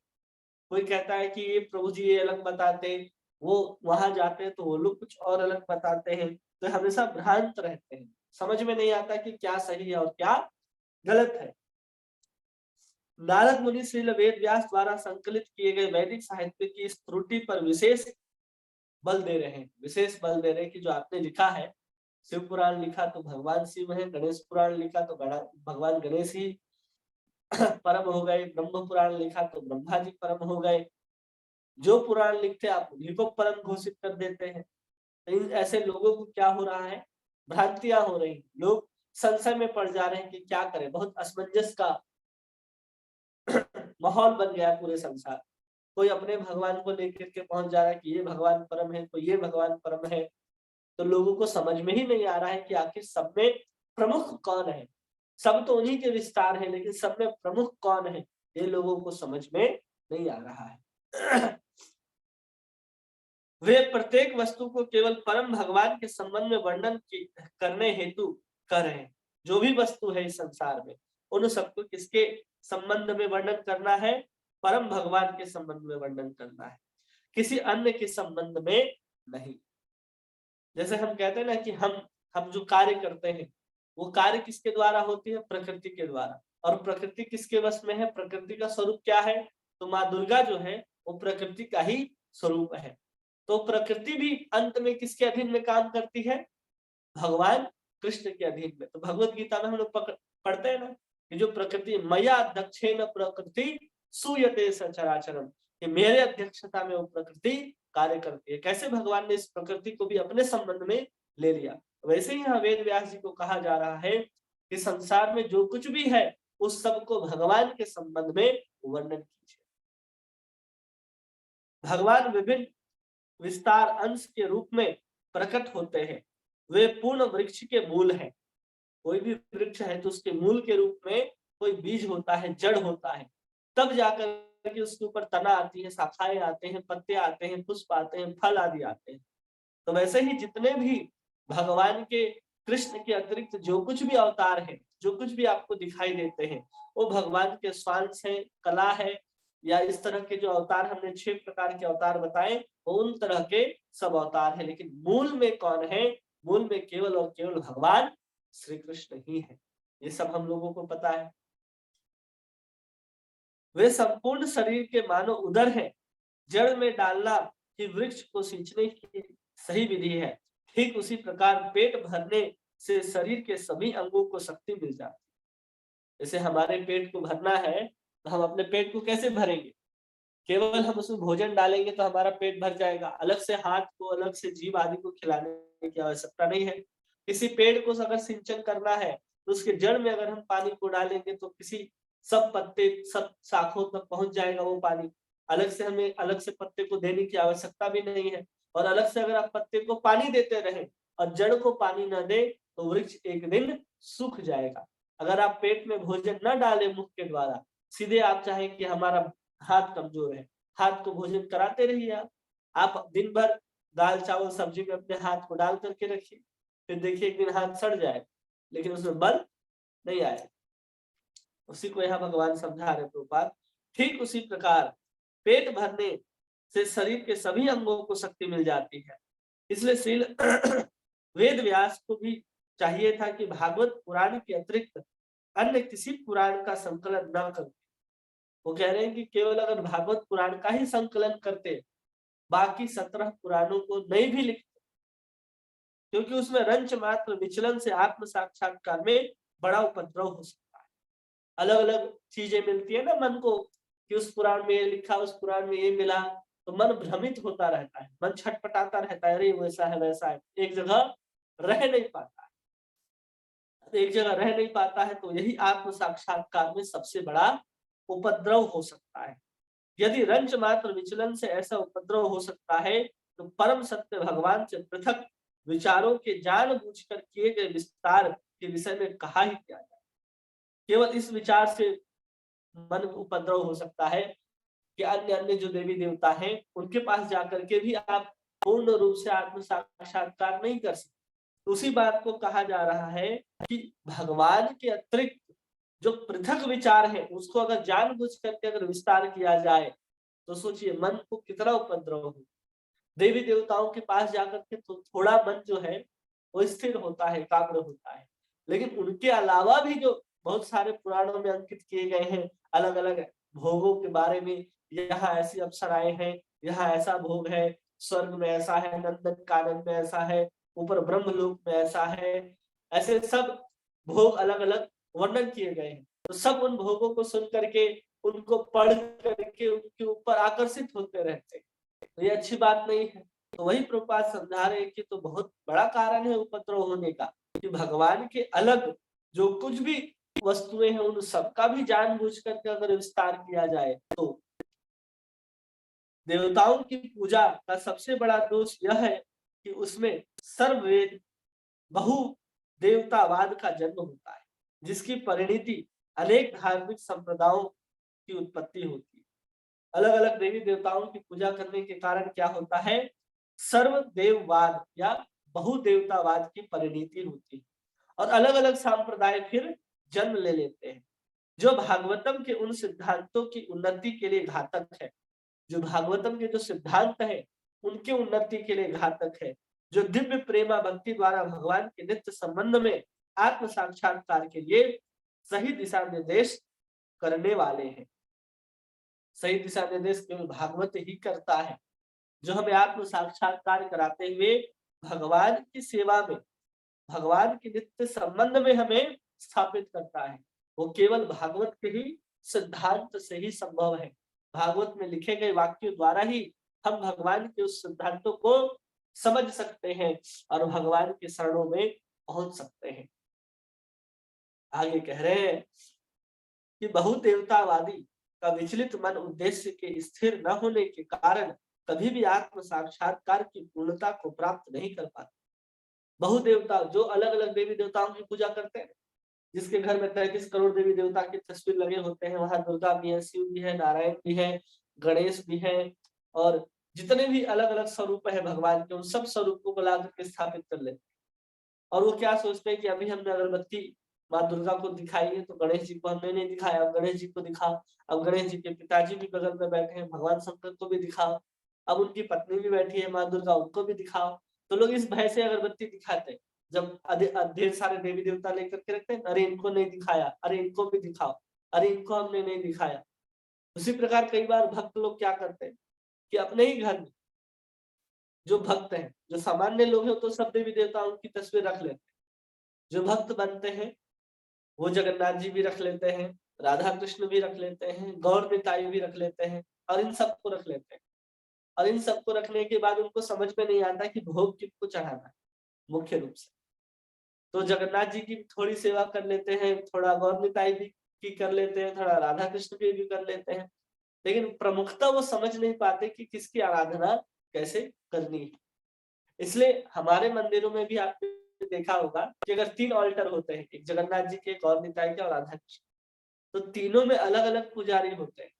कोई कहता है कि ये प्रभु जी ये अलग बताते, वो वहां जाते हैं तो वो लोग कुछ और अलग बताते हैं, तो हमेशा भ्रांत रहते हैं, समझ में नहीं आता कि क्या सही है और क्या गलत है। नारद मुनि श्रील वेद व्यास द्वारा संकलित किए गए वैदिक साहित्य की इस त्रुटि पर विशेष बल दे रहे हैं, विशेष बल दे रहे हैं कि जो आपने लिखा है, शिव पुराण लिखा तो भगवान शिव है, गणेश पुराण लिखा तो भगवान गणेश ही परम हो गए, ब्रह्म पुराण लिखा तो ब्रह्मा जी परम हो गए। जो पुराण लिखते आप उन्हीं को परम घोषित कर देते हैं। तो इन ऐसे लोगों को क्या हो रहा है? भ्रांतियां हो रही, लोग संशय में पड़ जा रहे हैं कि क्या करें। बहुत असमंजस का माहौल बन गया पूरे संसार। कोई अपने भगवान को लेकर के पहुंच जा रहा है कि ये भगवान परम है, तो ये भगवान परम है। तो लोगों को समझ में ही नहीं आ रहा है कि आखिर सब में प्रमुख कौन है। सब तो उन्हीं के विस्तार है, लेकिन सब में प्रमुख कौन है, ये लोगों को समझ में नहीं आ रहा है। वे प्रत्येक वस्तु को केवल परम भगवान के संबंध में वर्णन करने हेतु कर रहे हैं। जो भी वस्तु है इस संसार में, उन सबको किसके संबंध में वर्णन करना है? परम भगवान के संबंध में वर्णन करना है, किसी अन्य के संबंध में नहीं। जैसे हम कहते हैं ना कि हम जो कार्य करते हैं, वो कार्य किसके द्वारा होती है? प्रकृति के द्वारा। और प्रकृति किसके वश में है? प्रकृति का स्वरूप क्या है? तो माँ दुर्गा जो है वो प्रकृति का ही स्वरूप है। तो प्रकृति भी अंत में किसके अधीन में काम करती है? भगवान कृष्ण के अधीन में। तो भगवत गीता में हम लोग पढ़ते हैं ना कि जो प्रकृति मया दक्षेण प्रकृति सूयते सचराचरम, कि मेरे अध्यक्षता में वो प्रकृति कार्य करती है। कैसे भगवान ने इस प्रकृति को भी अपने संबंध में ले लिया। वैसे ही यहाँ वेद व्यास जी को कहा जा रहा है कि संसार में जो कुछ भी है उस सब को भगवान के संबंध में वर्णन कीजिए। भगवान विभिन्न विस्तार अंश के रूप में प्रकट होते हैं। वे पूर्ण वृक्ष के मूल हैं। कोई भी वृक्ष है तो उसके मूल के रूप में कोई बीज होता है, जड़ होता है, तब जाकर के उसके ऊपर तना आती है, शाखाएं आते हैं, पत्ते आते हैं, पुष्प आते हैं, फल आदि आते हैं। तो वैसे ही जितने भी भगवान के कृष्ण के अतिरिक्त जो कुछ भी अवतार है, जो कुछ भी आपको दिखाई देते हैं, वो भगवान के स्वांश है, कला है, या इस तरह के जो अवतार हमने 6 प्रकार के अवतार बताए वो उन तरह के सब अवतार है। लेकिन मूल में कौन है? मूल में केवल और केवल भगवान श्री कृष्ण ही है। ये सब हम लोगों को पता है। वे संपूर्ण शरीर के मानो उदर है। जड़ में डालना ही वृक्ष को सींचने की सही विधि है। ठीक उसी प्रकार पेट भरने से शरीर के सभी अंगों को शक्ति मिल जाती है। जैसे हमारे पेट को भरना है तो हम अपने पेट को कैसे भरेंगे? केवल हम उसमें भोजन डालेंगे तो हमारा पेट भर जाएगा। अलग से हाथ को, अलग से जीव आदि को खिलाने की आवश्यकता नहीं है। किसी पेड़ को अगर सिंचन करना है तो उसके जड़ में अगर हम पानी को डालेंगे तो किसी सब पत्ते, सब शाखों तक पहुंच जाएगा वो पानी। अलग से हमें अलग से पत्ते को देने की आवश्यकता भी नहीं है। और अलग से अगर आप पत्ते को पानी देते रहे और जड़ को पानी न दे तो वृक्ष एक दिन सूख जाएगा। अगर आप पेट में भोजन न डाले मुख के द्वारा, सीधे आप चाहें कि हमारा हाथ कमजोर है, हाथ को भोजन कराते रहिए। आप दिन भर दाल चावल सब्जी में अपने हाथ को डाल करके रखिए, फिर देखिए एक दिन हाथ सड़ जाए लेकिन उसमें बल नहीं आए। उसी को यहाँ भगवान समझा रहे प्रभुपाद। ठीक उसी प्रकार पेट भरने से शरीर के सभी अंगों को शक्ति मिल जाती है। इसलिए श्रील वेद व्यास को भी चाहिए था कि भागवत पुराण के अतिरिक्त अन्य किसी पुराण का संकलन न कर। वो कह रहे हैं कि केवल अगर भागवत पुराण का ही संकलन करते, बाकी 17 पुराणों को नहीं भी लिखते, क्योंकि उसमें रंच मात्र विचलन से आत्म साक्षात्कार में बड़ा उपद्रव हो सकता है। अलग अलग चीजें मिलती है ना मन को, कि उस पुराण में ये लिखा, उस पुराण में ये मिला, तो मन भ्रमित होता रहता है, मन छटपटाता रहता है, अरे वैसा है वैसा है, एक जगह रह नहीं पाता है। एक जगह रह नहीं पाता है तो यही आत्म साक्षात्कार में सबसे बड़ा उपद्रव हो सकता है। यदि रंच मात्र विचलन से ऐसा उपद्रव हो सकता है तो परम सत्य भगवान से पृथक विचारों के जानबूझकर किए गए विस्तार के विषय में कहा ही क्या जाए। केवल इस विचार से मन उपद्रव हो सकता है कि अन्य अन्य जो देवी देवता हैं उनके पास जाकर के भी आप पूर्ण रूप से आत्म साक्षात्कार नहीं कर सकते। उसी बात को कहा जा रहा है कि भगवान के अतिरिक्त जो पृथक विचार है उसको अगर जानबूझ करके अगर विस्तार किया जाए तो सोचिए मन को कितना उपद्रव हो। देवी देवताओं के पास जाकर के तो थोड़ा मन जो है वो स्थिर होता है, एकाग्र होता है। लेकिन उनके अलावा भी जो बहुत सारे पुराणों में अंकित किए गए हैं अलग अलग भोगों के बारे में, यहाँ ऐसी अप्सराएं हैं, यहाँ ऐसा भोग है, स्वर्ग में ऐसा है, नंदन कानन में ऐसा है, ऊपर ब्रह्मलोक में ऐसा है, ऐसे सब भोग अलग अलग वर्णन किए गए हैं। तो सब उन भोगों को सुन करके, उनको पढ़ करके उनके ऊपर आकर्षित होते रहते हैं। तो ये अच्छी बात नहीं है। तो वही प्रभुपाद समझा रहे हैं कि तो बहुत बड़ा कारण है उपद्रव होने का, कि भगवान के अलग जो कुछ भी वस्तुएं हैं उन सबका भी जानबूझ करके अगर विस्तार किया जाए तो देवताओं की पूजा का सबसे बड़ा दोष यह है कि उसमें सर्ववेद बहु देवतावाद का जन्म होता है, जिसकी परिणति अनेक धार्मिक संप्रदायों की उत्पत्ति होती है। अलग अलग देवी देवताओं की पूजा करने के कारण क्या होता है? सर्वदेववाद या बहुदेवतावाद की परिणति होती है और अलग अलग संप्रदाय फिर जन्म ले लेते हैं, जो भागवतम के उन सिद्धांतों की उन्नति के लिए घातक है। जो भागवतम के जो सिद्धांत है उनके उन्नति के लिए घातक है, जो दिव्य प्रेमा भक्ति द्वारा भगवान के नित्य संबंध में आत्म साक्षात्कार के लिए सही दिशा निर्देश करने वाले हैं। सही दिशा निर्देश केवल भागवत ही करता है, जो हमें आत्म साक्षात्कार कराते हुए भगवान की सेवा में भगवान के नित्य संबंध में हमें स्थापित करता है। वो केवल भागवत के ही सिद्धांत से ही संभव है। भागवत में लिखे गए वाक्यों द्वारा ही हम भगवान के उस सिद्धांतों को समझ सकते हैं और भगवान के शरणों में पहुंच सकते हैं। आगे कह रहे हैं कि बहुदेवतावादी का विचलित मन उद्देश्य के स्थिर न होने के कारण कभी भी आत्म साक्षात्कार की पूर्णता को प्राप्त नहीं कर पाते। बहुदेवता जो अलग अलग देवी देवताओं की पूजा करते हैं, जिसके घर में 33 करोड़ देवी देवता की तस्वीर लगे होते हैं, वहां दुर्गा भी है, शिव भी है, नारायण भी है, गणेश भी है, और जितने भी अलग अलग स्वरूप है भगवान के, उन सब स्वरूपों को ला करके स्थापित कर लेते हैं। और वो क्या सोचते हैं कि अभी हमने अगरबत्ती माँ दुर्गा को दिखाई है तो गणेश जी को हमने नहीं दिखाया, अब गणेश जी को दिखाओ। अब गणेश जी के पिताजी भी बगल में बैठे हैं, भगवान शंकर को भी दिखाओ। अब उनकी पत्नी भी बैठी है माँ दुर्गा, उनको भी दिखाओ। तो लोग इस भय से अगरबत्ती दिखाते हैं। जब ढेर सारे देवी देवता लेकर के रखते हैं, अरे इनको नहीं दिखाया, अरे इनको भी दिखाओ, अरे इनको हमने नहीं दिखाया। उसी प्रकार कई बार भक्त लोग क्या करते हैं कि अपने ही घर में जो भक्त हैं, जो सामान्य लोग हैं, तो सब देवी देवताओं की तस्वीर रख लेते हैं। जो भक्त बनते हैं वो जगन्नाथ जी भी रख लेते हैं, राधा कृष्ण भी रख लेते हैं, गौर निताई भी रख लेते हैं, और इन सबको रख लेते हैं। और इन सबको रखने के बाद उनको समझ में नहीं आता कि भोग किसको चढ़ाना है मुख्य रूप से। तो जगन्नाथ जी की थोड़ी सेवा कर लेते हैं, थोड़ा गौर निताई भी की कर लेते हैं, थोड़ा राधा कृष्ण की भी कर लेते हैं, लेकिन प्रमुखता वो समझ नहीं पाते कि किसकी आराधना कैसे करनी है। इसलिए हमारे मंदिरों में भी आपने देखा होगा कि अगर 3 ऑल्टर होते हैं, एक जगन्नाथ जी के, गौर निताई के और राधा कृष्ण, तो तीनों में अलग अलग पुजारी होते हैं,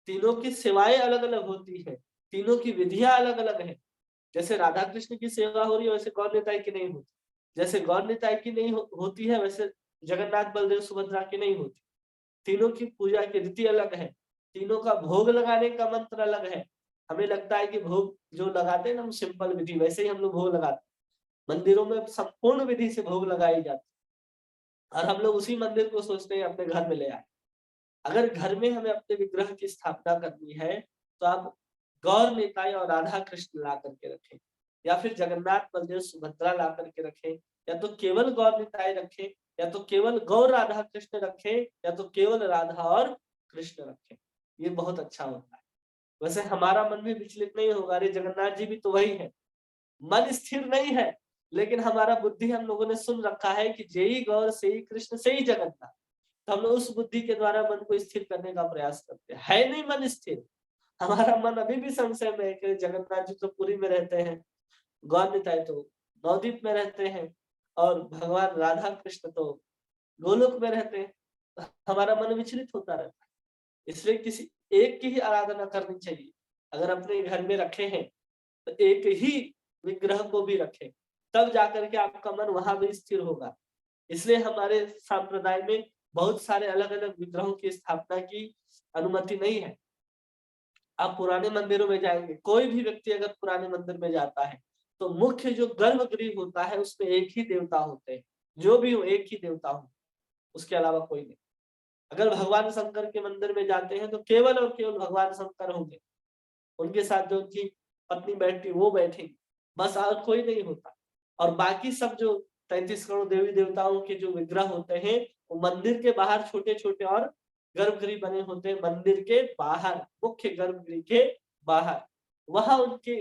तीनों की सेवाएं अलग अलग होती है, तीनों की विधियां अलग अलग है। जैसे राधा कृष्ण की सेवा हो रही है वैसे गौर निताई की नहीं होती, जैसे गौर निताई की नहीं होती है वैसे जगन्नाथ बलदेव सुभद्रा की नहीं होती। तीनों की पूजा की रीति अलग है, तीनों का भोग लगाने का मंत्र अलग है। हमें लगता है कि भोग जो लगाते हैं ना, हम सिंपल विधि, वैसे ही हम लोग भोग लगाते हैं। मंदिरों में संपूर्ण विधि से भोग लगाई जाती है, और हम लोग उसी मंदिर को सोचते हैं अपने घर में ले आए। अगर घर में हमें अपने विग्रह की स्थापना करनी है तो आप गौर निताई और राधा कृष्ण ला करके रखें, या फिर जगन्नाथ बलदेव सुभद्रा ला करके रखें, या तो केवल गौर निताई रखें, या तो केवल गौर राधा कृष्ण रखें, या तो केवल राधा और कृष्ण रखें। ये बहुत अच्छा होता है। वैसे हमारा मन भी विचलित नहीं होगा, अरे जगन्नाथ जी भी तो वही है। मन स्थिर नहीं है, लेकिन हमारा बुद्धि, हम लोगों ने सुन रखा है कि जेई गौर से ही कृष्ण से ही जगन्नाथ। तो हम लोग उस बुद्धि के द्वारा मन को स्थिर करने का प्रयास करते हैं, है नहीं मन स्थिर। हमारा मन अभी भी संशय में है कि जगन्नाथ जी तो पुरी में रहते हैं, गौर निताई तो नवद्वीप में रहते हैं, और भगवान राधा कृष्ण तो गोलोक में रहते हैं। हमारा मन विचलित होता रहता है। इसलिए किसी एक की ही आराधना करनी चाहिए। अगर अपने घर में रखे हैं तो एक ही विग्रह को भी रखें, तब जाकर के आपका मन वहां भी स्थिर होगा। इसलिए हमारे संप्रदाय में बहुत सारे अलग अलग विग्रहों की स्थापना की अनुमति नहीं है। आप पुराने मंदिरों में जाएंगे, कोई भी व्यक्ति अगर पुराने मंदिर में जाता है तो मुख्य जो गर्भगृह होता है उसमें एक ही देवता होते हैं, जो भी हो एक ही देवता हो, उसके अलावा कोई नहीं। अगर भगवान शंकर के मंदिर में जाते हैं तो केवल और केवल भगवान शंकर होंगे, उनके साथ जो उनकी पत्नी बैठती वो बैठेगी, बस और कोई नहीं होता। और बाकी सब जो 33 करोड़ देवी देवताओं के जो विग्रह होते हैं वो मंदिर के बाहर छोटे छोटे और गर्भगृह बने होते हैं, मंदिर के बाहर, मुख्य गर्भगृह के बाहर, वहां उनकी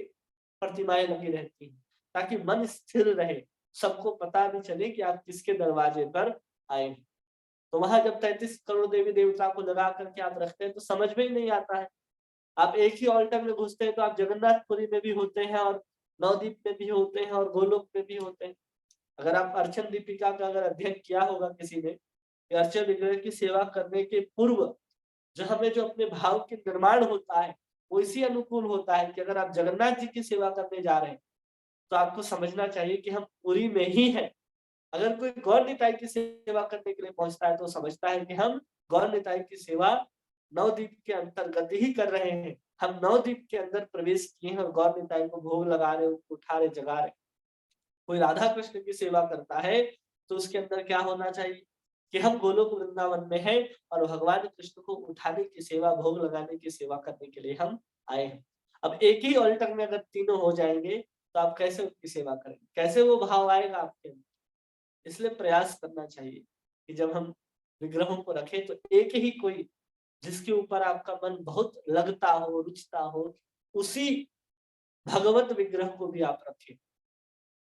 प्रतिमाएं लगी रहती हैं, ताकि मन स्थिर रहे, सबको पता भी चले कि आप किसके दरवाजे पर आए हैं। तो वहां जब 33 करोड़ देवी देवता को लगा करके आप रखते हैं तो समझ में ही नहीं आता है। आप एक ही ऑल्टर में घुसते हैं तो आप जगन्नाथपुरी में भी होते हैं, और नवदीप में भी होते हैं, और गोलोक में भी होते हैं। अगर आप अर्चन दीपिका का अगर अध्ययन किया होगा किसी ने, कि अर्चन विग्रह की सेवा करने के पूर्व जो हमें जो अपने भाव के निर्माण होता है वो इसी अनुकूल होता है कि अगर आप जगन्नाथ जी की सेवा करने जा रहे हैं तो आपको समझना चाहिए कि हम पुरी में ही हैं। अगर कोई गौर निताई की सेवा करने के लिए पहुंचता है तो समझता है कि हम गौर निताई की सेवा नवद्वीप के अंतर्गत ही कर रहे हैं, हम नवद्वीप के अंदर प्रवेश किए हैं और गौर निताई को भोग लगा रहे, उनको उठा रहे, जगा रहे। कोई राधा कृष्ण की सेवा करता है तो उसके अंदर क्या होना चाहिए कि हम गोलोक वृंदावन में हैं और भगवान कृष्ण को उठाने की सेवा, भोग लगाने की सेवा करने के लिए हम आए हैं। अब एक ही ऑल्टर में अगर तीनों हो जाएंगे तो आप कैसे उनकी सेवा करेंगे, कैसे वो भाव आएगा आपके अंदर? इसलिए प्रयास करना चाहिए कि जब हम विग्रहों को रखें तो एक ही कोई जिसके ऊपर आपका मन बहुत लगता हो, रुचता हो, उसी भगवत विग्रह को भी आप रखें।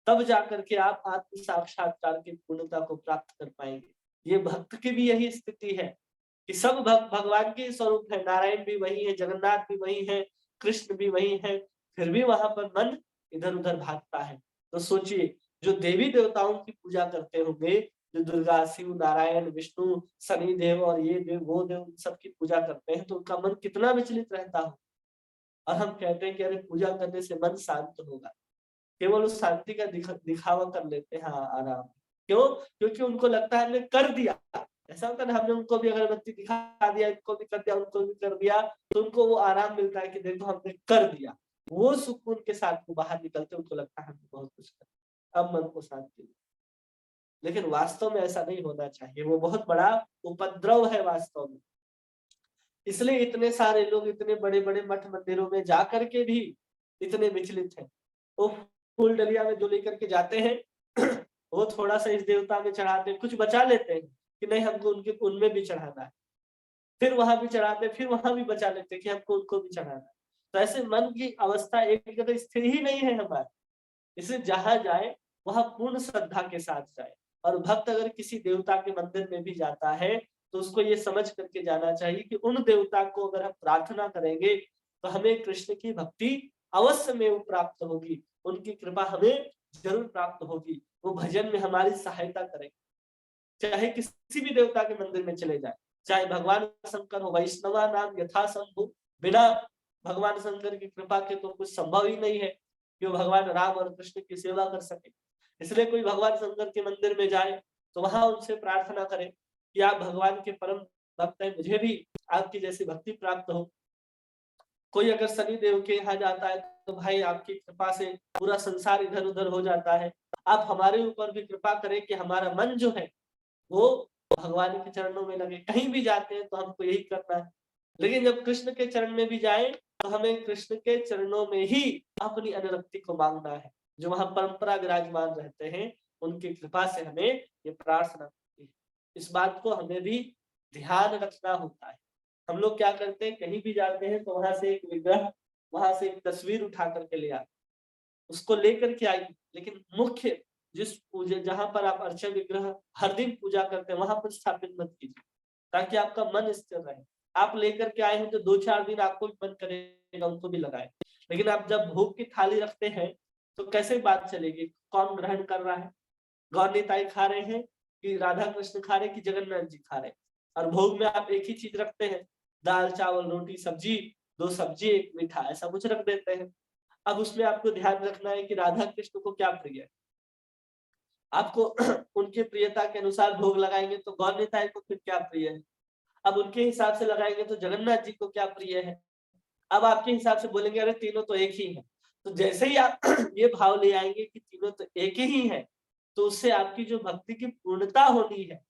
तब जाकर के आप आत्म साक्षात्कार की पूर्णता को प्राप्त कर पाएंगे। ये भक्त की भी यही स्थिति है कि सब भगवान के स्वरूप है, नारायण भी वही है, जगन्नाथ भी वही है, कृष्ण भी वही है, फिर भी वहां पर मन इधर उधर भागता है। तो सोचिए, जो देवी देवताओं की पूजा करते होंगे, जो दुर्गा, शिव, नारायण, विष्णु, शनि देव और ये देव वो देव सबकी पूजा करते हैं, तो उनका मन कितना विचलित रहता हो। और हम कहते हैं कि अरे पूजा करने से मन शांत होगा, केवल उस शांति का दिखावा कर लेते हैं। हाँ, आराम। क्यों? क्योंकि उनको लगता है हमने कर दिया। ऐसा होता है ना, हमने उनको भी अगरबत्ती दिखा दिया, इनको भी कर दिया, उनको भी कर दिया, तो उनको वो आराम मिलता है कि देखो हमने कर दिया। वो सुकून के साथ वो बाहर निकलते, उनको लगता है हमने बहुत कुछ कर, अब मन को शांति। लेकिन वास्तव में ऐसा नहीं होना चाहिए, वो बहुत बड़ा उपद्रव है वास्तव में। इसलिए इतने सारे लोग इतने बड़े बड़े मठ मंदिरों में जाकर के भी इतने विचलित हैं। वो फूल डलिया में जो लेकर के जाते हैं वो थोड़ा सा इस देवता में चढ़ाते हैं, कुछ बचा लेते हैं कि नहीं हमको उनके उनमें भी चढ़ाना है, फिर वहां भी चढ़ाते हैं, फिर वहां भी बचा लेते हैं कि हमको उनको भी चढ़ाना है। तो ऐसे मन की अवस्था एक जगह स्थिर ही नहीं है हमारी। इसलिए जहां जाए वहां पूर्ण श्रद्धा के साथ जाए। और भक्त अगर किसी देवता के मंदिर में भी जाता है तो उसको ये समझ करके जाना चाहिए कि उन देवता को अगर हम प्रार्थना करेंगे तो हमें कृष्ण की भक्ति अवश्य में वो प्राप्त होगी, उनकी कृपा हमें जरूर प्राप्त होगी। वो भजन में हमारी सहायता करेंगे। चाहे किसी भी देवता के मंदिर में चले जाए, चाहे भगवान शंकर हो, वैष्णवा नाम यथा संभव, बिना भगवान शंकर की कृपा के तो कुछ संभव ही नहीं है कि वो भगवान राम और कृष्ण की सेवा कर सके। इसलिए कोई भगवान शंकर के मंदिर में जाए तो वहां उनसे प्रार्थना करे कि आप भगवान के परम भक्त हैं, मुझे भी आपकी जैसी भक्ति प्राप्त हो। कोई अगर शनि देव के यहाँ जाता है तो भाई आपकी कृपा से पूरा संसार इधर उधर हो जाता है, आप हमारे ऊपर भी कृपा करें कि हमारा मन जो है वो भगवान के चरणों में लगे। कहीं भी जाते हैं तो हमको यही करना है। लेकिन जब कृष्ण के चरण में भी जाए तो हमें कृष्ण के चरणों में ही अपनी अनुरक्ति को मांगना है। जो वहां परंपरा विराजमान रहते हैं उनकी कृपा से हमें ये प्रार्थना होती है। इस बात को हमें भी ध्यान रखना होता है। हम लोग क्या करते हैं, कहीं भी जाते हैं तो वहां से एक विग्रह, वहां से एक तस्वीर उठा करके ले आते, उसको लेकर के आइए। लेकिन मुख्य जिस पूजा जहां पर आप अर्चा विग्रह हर दिन पूजा करते हैं वहां पर स्थापित मत कीजिए, ताकि आपका मन स्थिर रहे। आप लेकर के आए हैं तो 2-4 दिन आपको भी मन करेगा उनको भी लगाए। लेकिन आप जब भोग की थाली रखते हैं तो कैसे बात चलेगी, कौन ग्रहण कर रहा है, गौर निताई खा रहे हैं कि राधा कृष्ण खा रहे हैं कि जगन्नाथ जी खा रहे हैं। और भोग में आप एक ही चीज रखते हैं, दाल चावल रोटी सब्जी, 2 सब्जी 1 मीठा, ऐसा कुछ रख देते हैं। अब उसमें आपको ध्यान रखना है कि राधा कृष्ण को क्या प्रिय है। आपको उनके प्रियता के अनुसार भोग लगाएंगे तो गौर निताई को फिर क्या प्रिय है, अब उनके हिसाब से लगाएंगे तो जगन्नाथ जी को क्या प्रिय है। अब आपके हिसाब से बोलेंगे अरे तीनों तो एक ही है। तो जैसे ही आप ये भाव ले आएंगे कि तीनों तो एक ही है, तो उससे आपकी जो भक्ति की पूर्णता होनी है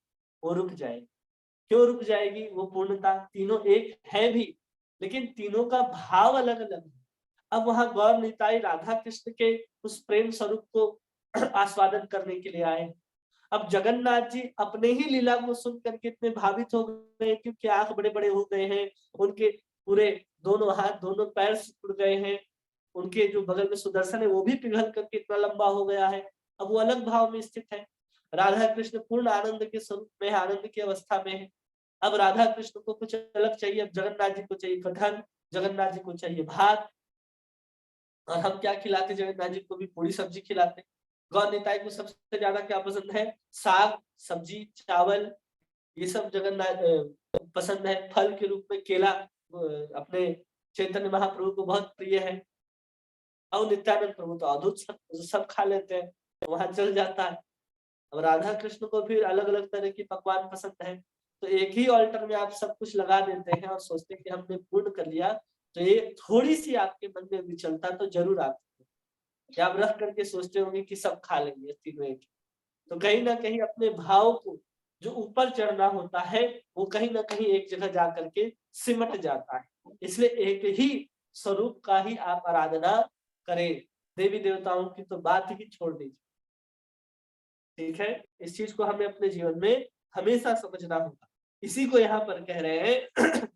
वो रुक जाएगी। क्यों रुक जाएगी वो पूर्णता, तीनों एक है भी लेकिन तीनों का भाव अलग अलग है। अब वहां गौर निताई राधा कृष्ण के उस प्रेम स्वरूप को आस्वादन करने के लिए आए। अब जगन्नाथ जी अपने ही लीला को सुन करके इतने भावित हो गए क्योंकि आंख बड़े बड़े हो गए हैं, उनके पूरे दोनों हाथ दोनों पैर सिकुड़ गए हैं, उनके जो बगल में सुदर्शन है वो भी पिघल करके इतना लंबा हो गया है। अब वो अलग भाव में स्थित है। राधा कृष्ण पूर्ण आनंद के स्वरूप में है, आनंद की अवस्था में है। अब राधा कृष्ण को कुछ अलग चाहिए, अब जगन्नाथ जी को चाहिए कटहल, जगन्नाथ जी को चाहिए भात। और हम क्या खिलाते, जगन्नाथ जी को भी पूरी सब्जी खिलाते। गौर निताई को सबसे ज्यादा क्या पसंद है, साग सब्जी चावल, ये सब जगन्नाथ पसंद है। फल के रूप में केला अपने चैतन्य महाप्रभु को बहुत प्रिय है। और नित्यानंद प्रभु तो अद्भुत सब खा लेते हैं, तो वहां चल जाता है। अब राधा कृष्ण को फिर अलग अलग तरह की पकवान पसंद है, तो एक ही ऑल्टर में आप सब कुछ लगा देते हैं और सोचते हैं कि हमने पूर्ण कर लिया। तो ये थोड़ी सी आपके मन में विचलता तो जरूर आती है, या आप रख करके सोचते होंगे कि सब खा लेंगे तीनों एक। तो कहीं ना कहीं अपने भाव को जो ऊपर चढ़ना होता है वो कहीं ना कहीं एक जगह जा करके सिमट जाता है। इसलिए एक ही स्वरूप का ही आप आराधना करें। देवी देवताओं की तो बात ही छोड़ दीजिए। ठीक है, इस चीज को हमें अपने जीवन में हमेशा समझना होगा। इसी को यहाँ पर कह रहे हैं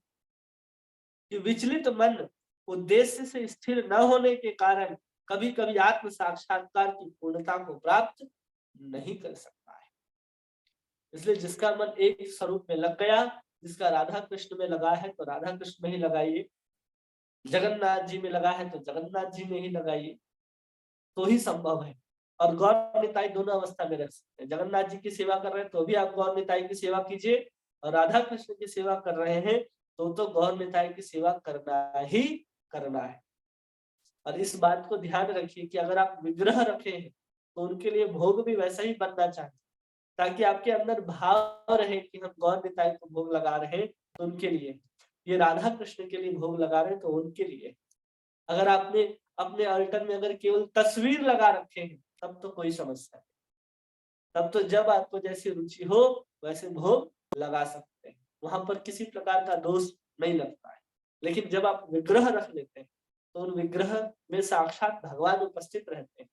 कि विचलित मन उद्देश्य से स्थिर न होने के कारण कभी कभी आत्म साक्षात्कार की पूर्णता को प्राप्त नहीं कर सकता है। इसलिए जिसका मन एक स्वरूप में लग गया, जिसका राधा कृष्ण में लगा है तो राधा कृष्ण में ही लगाइए, जगन्नाथ जी में लगा है तो जगन्नाथ जी में ही लगाइए, तो ही संभव है। और गौर निताई दोनों अवस्था में रह सकते हैं। जगन्नाथ जी की सेवा कर रहे हैं तो भी आप गौर निताई की सेवा कीजिए, और राधा कृष्ण की सेवा कर रहे हैं तो गौर निताई की सेवा करना ही करना है। और इस बात को ध्यान रखिए कि अगर आप विग्रह रखे हैं तो उनके लिए भोग भी वैसा ही बनना चाहिए, ताकि आपके अंदर भाव रहे कि हम गौर निताई को भोग लगा रहे हैं तो उनके लिए, ये राधा कृष्ण के लिए भोग लगा रहे हैं तो उनके लिए। अगर आपने अपने अल्टर में अगर केवल तस्वीर लगा रखे हैं तब तो कोई समस्या नहीं, तब तो जब आपको जैसी रुचि हो वैसे भोग लगा सकते हैं, वहां पर किसी प्रकार का दोष नहीं लगता है। लेकिन जब आप विग्रह रख लेते हैं तो उन विग्रह में साक्षात भगवान उपस्थित रहते हैं,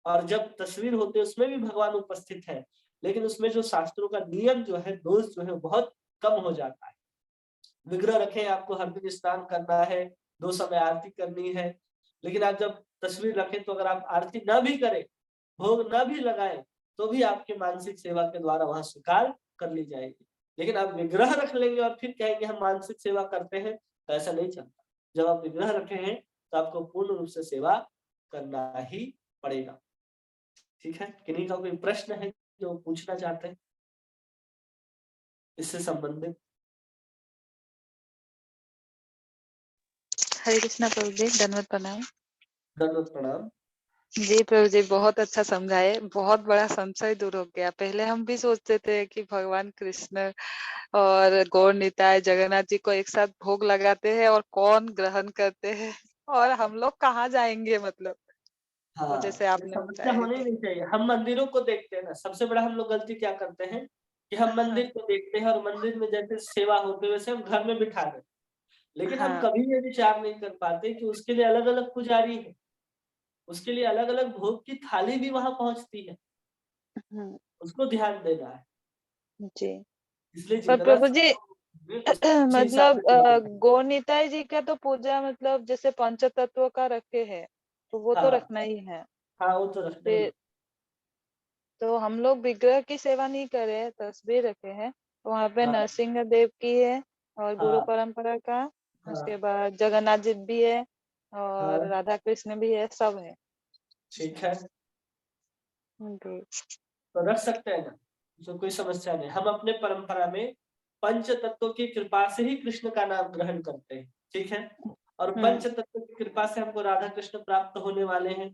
और जब तस्वीर होते हैं उसमें भी भगवान उपस्थित है, लेकिन उसमें जो शास्त्रों का नियम जो है, दोष जो है बहुत कम हो जाता है। विग्रह रखें, आपको हर दिन स्नान करना है, 2 समय आरती करनी है, लेकिन आप जब तस्वीर रखें तो अगर आप आरती ना भी करें, भोग ना भी लगाएं, तो भी आपके मानसिक सेवा के द्वारा वहां स्वीकार कर ली जाएगी। लेकिन आप विग्रह रख लेंगे और फिर कहेंगे हम मानसिक सेवा करते हैं, तो ऐसा नहीं चलता। जब आप विग्रह रखे हैं तो आपको पूर्ण रूप से सेवा करना ही पड़ेगा। ठीक है, किन्हीं का कोई प्रश्न है जो पूछना चाहते हैं इससे संबंधित? हरे कृष्णा प्रभु जी, दंडवत प्रणाम। दंडवत प्रणाम। जी प्रभु जी, बहुत अच्छा समझाए, बहुत बड़ा संशय दूर हो गया। पहले हम भी सोचते थे कि भगवान कृष्ण और गौर निताई जगन्नाथ जी को एक साथ भोग लगाते हैं और कौन ग्रहण करते हैं और हम लोग कहाँ जाएंगे, मतलब वो हाँ, जैसे ये आपने समस्या बताया होनी कि नहीं चाहिए। हम मंदिरों को देखते हैं ना, सबसे बड़ा हम लोग गलती क्या करते हैं कि हम हाँ मंदिर को देखते हैं और मंदिर में जैसे सेवा होती है वैसे हम घर में बिठा देते हैं। लेकिन हम हाँ कभी ये विचार नहीं कर पाते कि उसके लिए अलग अलग पुजारी है, उसके लिए अलग अलग भोग की थाली भी वहां पहुंचती है, हम्म, उसको ध्यान देना है। जी। इसलिए पर जितना प्रभु जी उस हिसाब से मतलब चलते हैं। गौर निताई जी का तो पूजा मतलब जैसे पंच तत्व का रखे हैं तो वो तो हाँ रखना ही है। हाँ, वो तो रखना ही है। फिर तो हम लोग विग्रह की सेवा नहीं करे, तस्वीर रखे हैं। वहाँ पे हाँ नरसिंह देव की है और गुरु हाँ परंपरा का, उसके हाँ बाद जगन्नाथ जी भी है और हाँ, राधा कृष्ण भी है, सब है। ठीक है, जी। तो रख सकते हैं ना, जो कोई समस्या नहीं। हम अपने परंपरा में पंच तत्वों की कृपा से ही कृष्ण का नाम ग्रहण करते हैं, ठीक है। और हम्म पंच तत्व की कृपा से हमको राधा कृष्ण प्राप्त होने वाले हैं,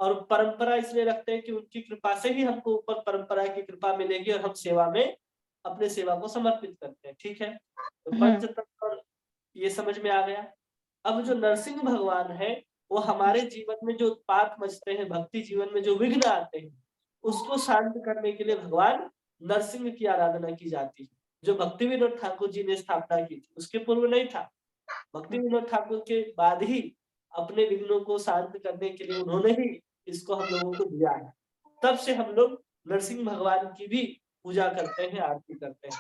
और परंपरा इसलिए रखते हैं कि उनकी कृपा से ही हमको ऊपर परंपरा की कृपा मिलेगी और हम सेवा में अपने सेवा को समर्पित करते हैं, ठीक है। तो पंच हम्म तत्व ये समझ में आ गया। अब जो नरसिंह भगवान है, वो हमारे जीवन में जो उत्पात मचते हैं, भक्ति जीवन में जो विघ्न आते हैं, उसको शांत करने के लिए भगवान नरसिंह की आराधना की जाती है, जो भक्ति विनोद ठाकुर जी ने स्थापना की थी। उसके पूर्व नहीं था। भक्ति विनोद ठाकुर के बाद ही अपने विघ्नों को शांत करने के लिए उन्होंने ही इसको हम लोगों को दिया है। तब से हम लोग नरसिंह भगवान की भी पूजा करते हैं, आरती करते हैं।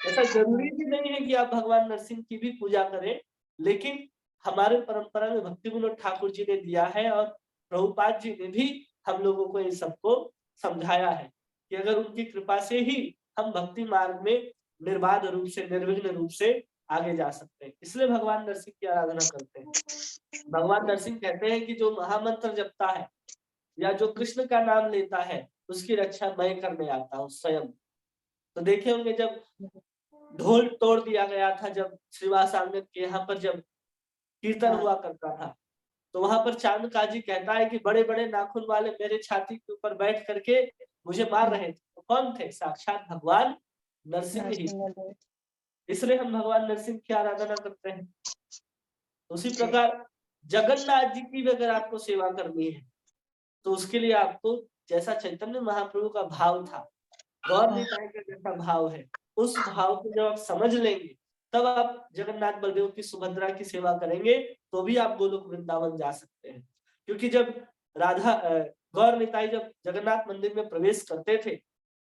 ऐसा जरूरी भी नहीं है कि आप भगवान नरसिंह की भी पूजा करें, लेकिन हमारे परंपरा में भक्ति विनोद ठाकुर जी ने दिया है, और प्रभुपाद जी ने भी हम लोगों को इन सबको समझाया है कि अगर उनकी कृपा से ही हम भक्ति मार्ग में निर्बाध रूप से, निर्विघ्न रूप से आगे जा सकते हैं। इसलिए भगवान नरसिंह की आराधना करते हैं। भगवान नरसिंह कहते हैं कि जो महामंत्र जपता है या जो कृष्ण का नाम लेता है, उसकी रक्षा मैं करने आता हूँ स्वयं। तो देखे होंगे जब ढोल तोड़ दिया गया था, जब श्रीवास आंगन के यहाँ पर जब कीर्तन हाँ हुआ करता था, तो वहां पर चांद काजी कहता है कि बड़े बड़े नाखून वाले मेरे छाती के ऊपर बैठ करके मुझे मार रहे थे। तो कौन थे? साक्षात भगवान नरसिंह ही थे। नरसिंह देव। इसलिए हम भगवान नरसिंह की आराधना करते हैं। उसी जी। प्रकार जगन्नाथ जी की भी अगर आपको सेवा करनी है तो उसके लिए आपको, जैसा चैतन्य महाप्रभु का भाव था, गौर हाँ निताई का जैसा भाव है, उस भाव को जब आप समझ लेंगे तब आप जगन्नाथ बलदेव की सुभद्रा की सेवा करेंगे, तो भी आप गोलोक वृंदावन जा सकते हैं। क्योंकि जब राधा गौर निताई जब जगन्नाथ मंदिर में प्रवेश करते थे,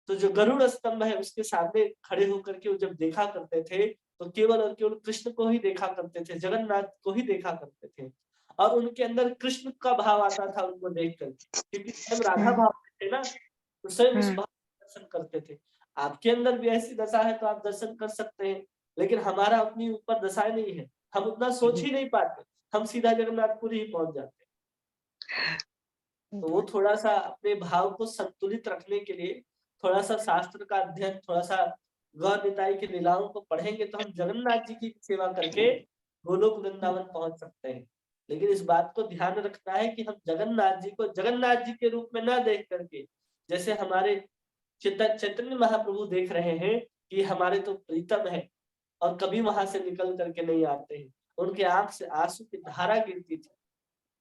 तो जो गरुड़ स्तंभ है उसके सामने खड़े होकर के वो जब देखा करते थे, तो केवल और केवल कृष्ण को ही देखा करते थे, जगन्नाथ को ही देखा करते थे। और उनके अंदर कृष्ण का भाव आता था उनको देखकर, क्योंकि स्वयं राधा भाव में थे ना, तो स्वयं उस भाव का दर्शन करते थे। आपके अंदर भी ऐसी दशा है तो आप दर्शन कर सकते हैं, लेकिन हमारा अपनी ऊपर दशाएँ नहीं है, हम उतना सोच ही नहीं पाते, हम सीधा जगन्नाथपुरी ही पहुँच जाते हैं। तो वो थोड़ा-सा अपने भाव को संतुलित रखने के लिए थोड़ा-सा शास्त्र का अध्ययन, थोड़ा-सा गौर निताई की लीलाओं को पढ़ेंगे तो हम जगन्नाथ जी की सेवा करके गोलोक वृंदावन पहुँच सकते हैं। लेकिन इस बात को ध्यान रखना है कि हम जगन्नाथ जी को जगन्नाथ जी के रूप में ना देख करके, जैसे हमारे चैतन्य महाप्रभु देख रहे हैं कि हमारे तो प्रीतम है और कभी वहाँ से निकल कर के नहीं आते हैं। उनके आँख से आँसू की धारा गिरती थी।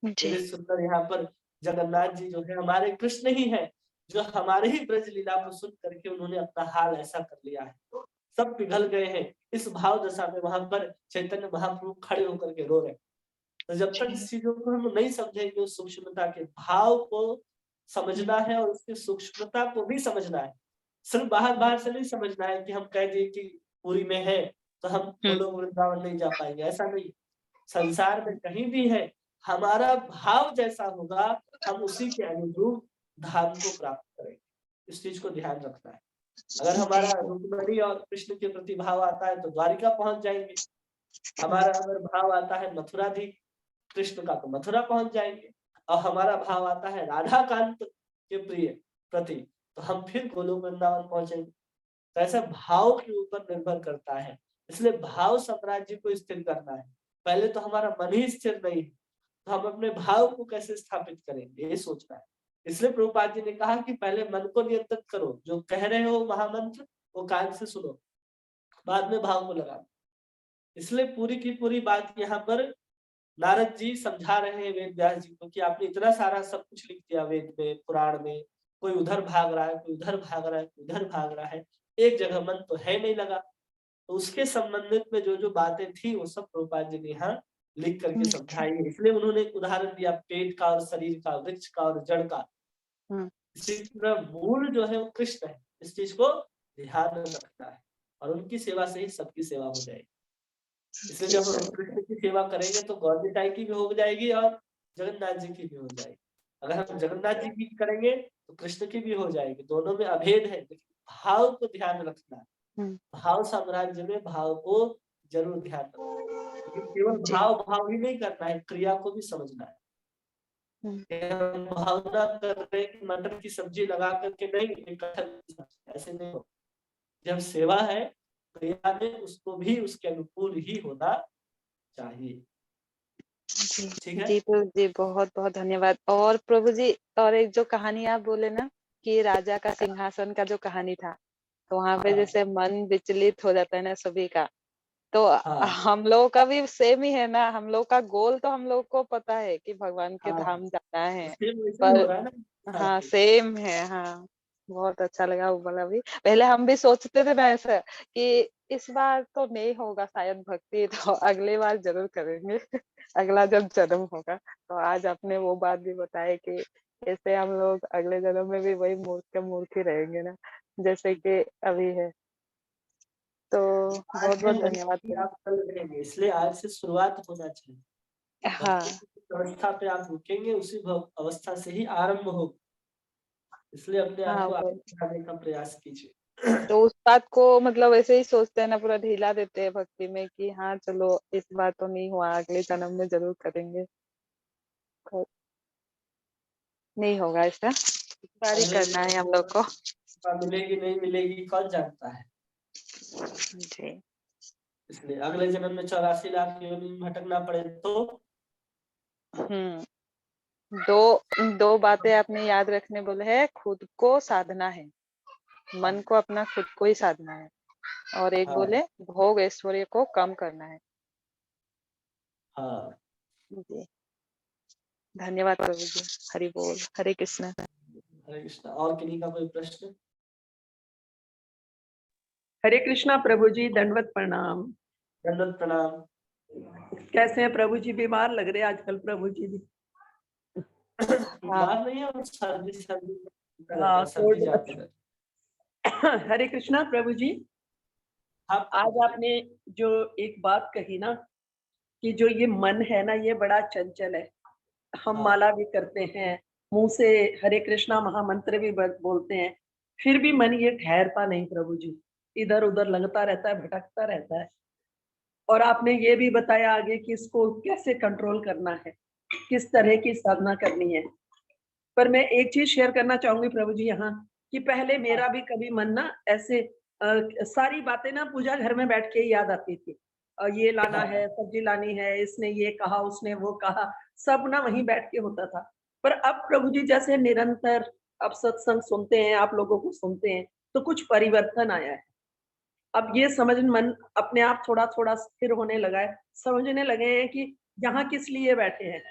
जी, मेरे सुंदर यहाँ पर जगन्नाथ जी जो है हमारे कृष्ण ही हैं, जो हमारे ही ब्रज लीला को सुन करके उन्होंने अपना हाल ऐसा कर लिया है। सब पिघल गए हैं, इस भाव दशा में वहाँ पर चैतन्य महाप्रभु खड़े होकर के रो रहे हैं। तो जब तक जी, इस चीज़ों को हम नहीं समझेंगे, उस सूक्ष्मता के भाव को समझना है और उसकी सूक्ष्मता को भी समझना है। सिर्फ बाहर-बाहर से नहीं समझना है कि हम कह दिए कि पुरी में है, तो हम गोलोक वृंदावन नहीं जा पाएँगे, ऐसा नहीं। संसार में कहीं भी है, हमारा भाव जैसा होगा, हम उसी के अनुरूप धाम को प्राप्त करेंगे। इस चीज़ को ध्यान रखना है। अगर जी, हमारा रुक्मिणी और कृष्ण के प्रति भाव आता है तो द्वारिका पहुँच जाएँगे। हमारा अगर भाव आता है मथुराधीश कृष्ण का तो मथुरा पहुँच जाएँगे और हमारा भाव आता है राधा कांत के प्रिय प्रति, तो हम फिर गोलोक वृंदावन पहुँचेंगे। तो ऐसा भाव के ऊपर निर्भर करता है। इसलिए भाव साम्राज्य को स्थिर करना है। पहले तो हमारा मन ही स्थिर नहीं है, तो हम अपने भाव को कैसे स्थापित करेंगे, ये सोचना है। इसलिए प्रभुपाद जी ने कहा कि पहले मन को नियंत्रित करो, जो कह रहे हो महामंत्र वो कान से सुनो, बाद में भाव को लगाओ। इसलिए पूरी की पूरी बात यहाँ पर नारद जी समझा रहे हैं वेद व्यास जी को कि आपने इतना सारा सब कुछ लिख दिया वेद में, पुराण में, कोई उधर भाग रहा है, कोई उधर भाग रहा है, कोई उधर भाग रहा है, एक जगह मन तो है नहीं लगा। तो उसके संबंधित में जो-जो बातें थी वो सब प्रभुपाद जी ने यहाँ लिख करके समझाई है। इसलिए उन्होंने एक उदाहरण दिया पेट का और शरीर का, वृक्ष का और जड़ का। इसी तरह मूल जो है वो कृष्ण है। इस चीज़ को ध्यान में रखना है और उनकी सेवा से ही सबकी सेवा हो जाएगी। इसलिए जब हम कृष्ण की सेवा करेंगे तो गौर निताई की भी हो जाएगी और जगन्नाथ जी की भी हो जाएगी। अगर हम जगन्नाथ जी की करेंगे तो कृष्ण की भी हो जाएगी। दोनों में अभेद है, लेकिन भाव को ध्यान रखना है। भाव साम्राज्य में भाव को ज़रूर ध्यान रखना है। लेकिन केवल जी, भाव-भाव ही नहीं करना है, क्रिया को भी समझना है। कि हम भावना कर रहे हैं कि मटर की सब्जी लगा कर के नहीं, ये कटहल की सब्जी, ऐसे नहीं होता। जब सेवा है, क्रिया में उसको भी उसके अनुकूल ही होना चाहिए। जी, ठीक है? जी, प्रभु जी बहुत-बहुत धन्यवाद। और प्रभु जी, और एक जो कहानी आप बोले ना कि राजा का सिंहासन का जो कहानी था, तो वहाँ पे हाँ, जैसे मन विचलित हो जाता है ना सभी का, तो हाँ, हम लोगों का भी सेम ही है ना, हम लोग का गोल तो हम लोग को पता है कि भगवान के हाँ, धाम जाना तो है, सेम वैसे ही हो पर रहा है ना। हाँ, हाँ, सेम है, हाँ। बहुत अच्छा लगा वो वाला भी। पहले हम भी सोचते थे ना ऐसा कि इस बार तो नहीं होगा शायद भक्ति, तो अगली बार ज़रूर करेंगे, अगला जब जन्म होगा। तो आज आपने वो बात भी बताई कि कैसे हम लोग अगले जन्म में भी वही मूर्ख के मूर्ख ही रहेंगे ना, जैसे कि अभी है। तो आज बहुत-बहुत नहीं धन्यवाद रहेगी प्रभु। आप कल रहेंगे, इसलिए आज से शुरुआत होना चाहिए। हाँ, भक्ति की जिस अवस्था पे आप रुकेंगे उसी अवस्था से ही आरंभ होगा। इसलिए अपने आप हाँ, को वो आगे बढ़ाने का प्रयास कीजिए। तो उस बात को मतलब ऐसे ही सोचते हैं ना, पूरा ढीला देते हैं भक्ति में कि हाँ, चलो इस बार तो नहीं हुआ, अगले जन्म में ज़रूर करेंगे। को नहीं होगा ऐसा, इस बार ही अगले करना है जन्म हम में लोग को। कृपा मिलेगी नहीं मिलेगी कौन जानता है। जी। इसलिए अगले जन्म में 84 लाख योनि में भटकना पड़े तो हुँ, 2 बातें आपने याद रखने बोले हैं, खुद को साधना है, मन को अपना खुद को ही साधना है, और एक हाँ, बोले भोग ऐश्वर्य को कम करना है। हाँ। जी, धन्यवाद प्रभु जी। हरि बोल, हरे कृष्ण। हरे कृष्णा। और किन्हीं का कोई प्रश्न? हरे कृष्णा प्रभु जी, दंडवत प्रणाम। दंडवत प्रणाम। कैसे हैं प्रभु जी? बीमार लग रहे हैं आजकल प्रभु जी भी। बीमार नहीं है और सर्दी सर्दी रहता हाँ, है, सर्दी कोल्ड। ज्यादा रहता है। हरे कृष्णा प्रभु जी, हाँ आज आपने जो एक बात कही ना कि जो ये मन है ना, ये बड़ा चंचल है। हम हाँ। माला भी करते हैं, मुंह से हरे कृष्णा महामंत्र भी बोलते हैं, फिर भी मन ये ठहरता नहीं प्रभु जी, इधर उधर लगता रहता है, भटकता रहता है। और आपने ये भी बताया आगे कि इसको कैसे कंट्रोल करना है, किस तरह की साधना करनी है। पर मैं एक चीज शेयर करना चाहूंगी प्रभु जी यहाँ, कि पहले मेरा भी कभी मन ना ऐसे सारी बातें ना पूजा घर में बैठ के ही याद आती थी। ये लाना है, सब्जी लानी है, इसने ये कहा, उसने वो कहा, सब ना वहीं बैठ के होता था। पर अब प्रभु जी जैसे निरंतर अब सत्संग सुनते हैं, आप लोगों को सुनते हैं, तो कुछ परिवर्तन आया है। अब ये समझ मन अपने आप थोड़ा-थोड़ा स्थिर होने लगा है, समझने लगे हैं कि यहाँ किस लिए बैठे हैं।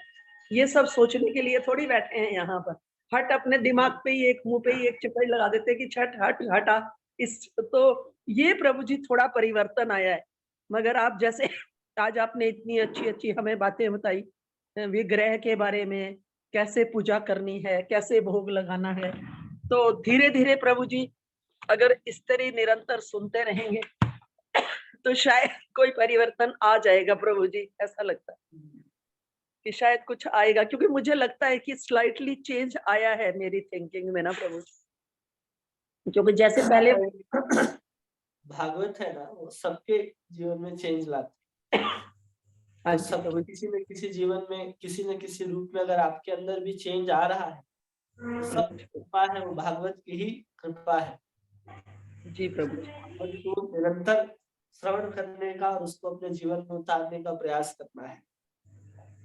ये सब सोचने के लिए थोड़ी बैठे हैं यहाँ पर। हट अपने दिमाग पे ही एक मुँह पे ही एक चपड़ी लगा देते हैं कि छठ हट हटा। इस तो ये प्रभु जी थोड़ा परिवर्तन आया है। मगर आप जैसे आज आपने इतनी अच्छी-अच्छी हमें बातें बताई विग्रह के बारे में, कैसे पूजा करनी है, कैसे भोग लगाना है। तो धीरे-धीरे प्रभु जी अगर इस तरह निरंतर सुनते रहेंगे तो शायद कोई परिवर्तन आ जाएगा प्रभु जी, ऐसा लगता है कि शायद कुछ आएगा, क्योंकि मुझे लगता है कि स्लाइटली चेंज आया है मेरी थिंकिंग में ना प्रभु जी, क्योंकि जैसे पहले भागवत है ना, वो सबके जीवन में चेंज लाती है। हाँ तो जी सबके प्रभु जी। किसी न किसी जीवन में किसी न किसी रूप में अगर आपके अंदर भी चेंज आ रहा है, तो सब कृपा है, वो भागवत की ही कृपा है। जी प्रभु जी। भागवत को निरंतर श्रवण करने का और उसको अपने जीवन में उतारने का प्रयास करना है।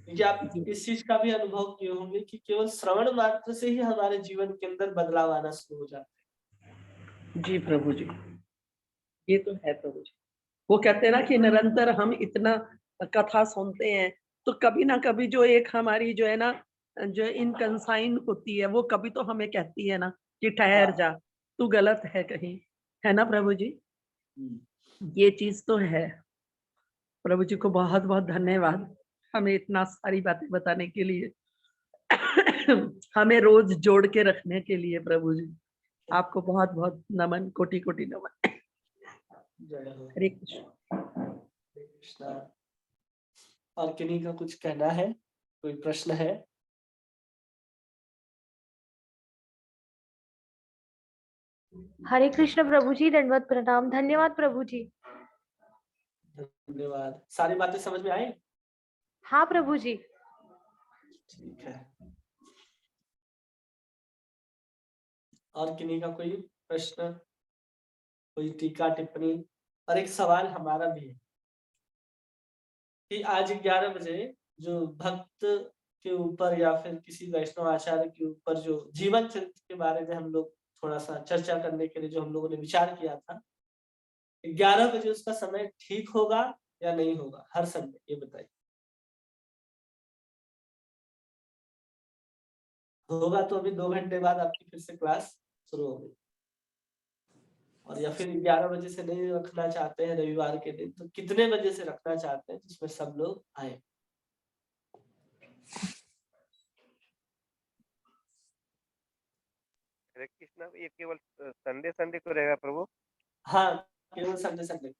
क्योंकि आप जी इस चीज का भी अनुभव किए होंगे कि केवल श्रवण मात्र से ही हमारे जीवन के अंदर बदलाव आना शुरू हो जाता जी प्रभु जी, ये तो है प्रभु जी। वो कहते हैं ना कि निरंतर हम इतना कथा सुनते हैं, तो कभी ना कभी जो एक हमारी जो है ना, जो इनकंसाइन होती है, वो कभी तो हमें कहती है ना कि है। ठहर हाँ। जा, तू गलत है कहीं, है ना प्रभु जी? हम्म। ये चीज तो है। प्रभु जी को बहुत बहुत धन्यवाद हमें इतना सारी बातें बताने के लिए, हमें रोज जोड़ के रखने के लिए प्रभु जी। आपको बहुत बहुत नमन, कोटि कोटि नमन। जय हो। हरे कृष्ण। हरे कृष्णा। और किन्हीं का कुछ कहना है, कोई प्रश्न है? हरे कृष्ण प्रभु जी, दंडवत प्रणाम। धन्यवाद प्रभु जी। धन्यवाद। सारी बातें समझ में आई? हाँ प्रभु जी। ठीक है। और किन्हीं का कोई प्रश्न, कोई टीका टिप्पणी? और एक सवाल हमारा भी है कि आज 11 बजे जो भक्त के ऊपर या फिर किसी वैष्णव आचार्य के ऊपर जो जीवन चरित्र के बारे में हम लोग थोड़ा सा चर्चा करने के लिए जो हम लोगों ने विचार किया था, 11 बजे उसका समय ठीक होगा या नहीं होगा हर संडे, ये बताइए। होगा तो अभी 2 घंटे बाद आपकी फिर से क्लास शुरू होगी। और या फिर 11 बजे से नहीं रखना चाहते हैं रविवार के दिन, तो कितने बजे से रखना चाहते हैं जिसमें सब लोग आए? हरे कृष्णा, ये केवल संडे संडे को रहेगा प्रभु? हाँ, केवल संडे संडे।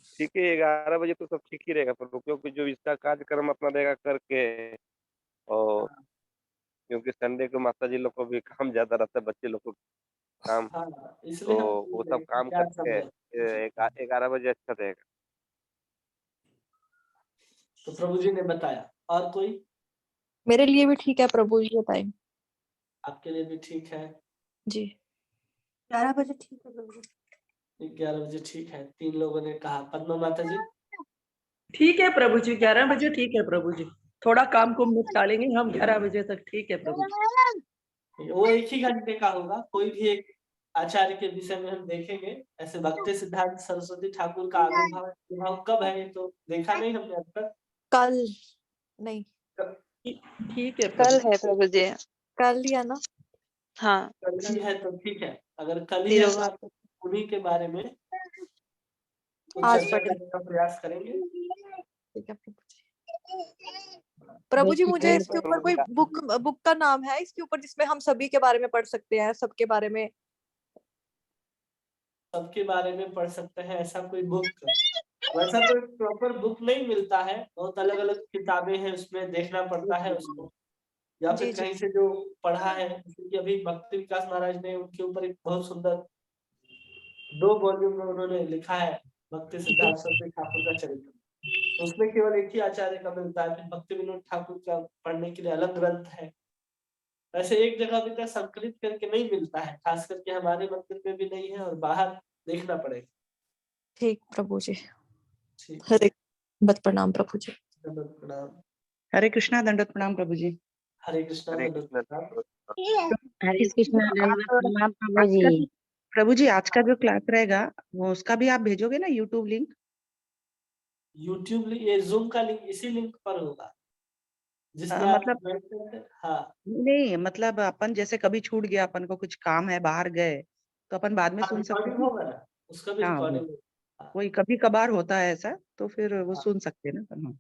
ठीक है, 11 बजे तो सब ठीक ही रहेगा प्रभु, क्योंकि जो इसका कार्यक्रम अपना रहेगा करके, और क्योंकि संडे को माता जी लोग को भी काम ज्यादा रहता है, बच्चे लोग को काम, हाँ, तो इसलिए हम वो पूछ रहे सब हैं कि काम क्या करके समय है। 11 बजे अच्छा रहेगा। तो प्रभु जी ने बताया। और कोई? मेरे लिए भी ठीक है प्रभु जी, टाइम आपके लिए भी ठीक है? जी। 11 बजे ठीक है प्रभु जी। 11 बजे ठीक है, 3 लोगों ने कहा। पद्मा माता जी? ठीक है प्रभु जी, 11 बजे ठीक है प्रभु जी। थोड़ा काम को निपटा लेंगे हम, 11 बजे तक ठीक है प्रभु जी। वो 1 ही घंटे का होगा। कोई भी एक आचार्य के विषय में हम देखेंगे। ऐसे भक्ति सिद्धांत सरस्वती ठाकुर का आविर्भाव कब है, ये तो देखा नहीं हमने अब तक। कल नहीं, ठीक है कल प्रभु। है प्रभु जी। कल या ना। हाँ, कल ही है तो ठीक है। अगर कल ही है तो तिरुवा। आप उन्हीं के बारे में कुछ आज चर्चा पढ़ेंगे। करने का प्रयास करेंगे। ठीक है प्रभु जी। प्रभु जी बेसिक मुझे इसके ऊपर कोई बुक का नाम है इसके ऊपर जिसमें हम सभी के बारे में पढ़ सकते हैं, सबके बारे में? सबके बारे में पढ़ सकते हैं ऐसा कोई बुक, वैसा कोई प्रॉपर बुक नहीं मिलता है, बहुत अलग अलग किताबें हैं, उसमें देखना पड़ता है उसको, या जी फिर जी कहीं से जो पढ़ा है, जैसे कि अभी भक्ति विकास महाराज ने उनके ऊपर एक बहुत सुंदर 2 वॉल्यूम में उन्होंने लिखा है, भक्ति सिद्धार्थ सरस्वती ठाकुर का चरित्र। तो उसमें केवल एक ही आचार्य का मिलता है, फिर भक्ति विनोद ठाकुर का पढ़ने के लिए अलग ग्रंथ है। वैसे एक जगह अभी तक संकलित करके नहीं मिलता है, खास करके हमारे मंदिर में भी नहीं है, और बाहर देखना पड़ेगा। ठीक प्रभु जी। ठीक, हरे बत प्रणाम प्रभु जी। दंडवत प्रणाम। हरे कृष्णा, दंडवत प्रणाम प्रभु जी। हरे कृष्णा, हरे दंडवत कृष्ण। प्रणाम। हरे कृष्णा, दंडवत प्रणाम प्रभु आज का जी। प्रभु जी, आज का जो क्लास रहेगा वो उसका भी आप भेजोगे ना यूट्यूब लिंक? यूट्यूब ये जूम का लिंक इसी लिंक पर होगा जिसमें आप मतलब ज्वाइन करते हैं। हाँ नहीं, मतलब अपन जैसे कभी छूट गया, अपन को कुछ काम है, बाहर गए, तो अपन बाद में हाँ, सुन सकते रिकॉर्डिंग हैं। होगा ना, उसका भी हाँ, रिकॉर्डिंग होगा। वही कभी कभार होता है ऐसा, तो फिर वो हाँ, सुन सकते हैं ना अपन। हाँ।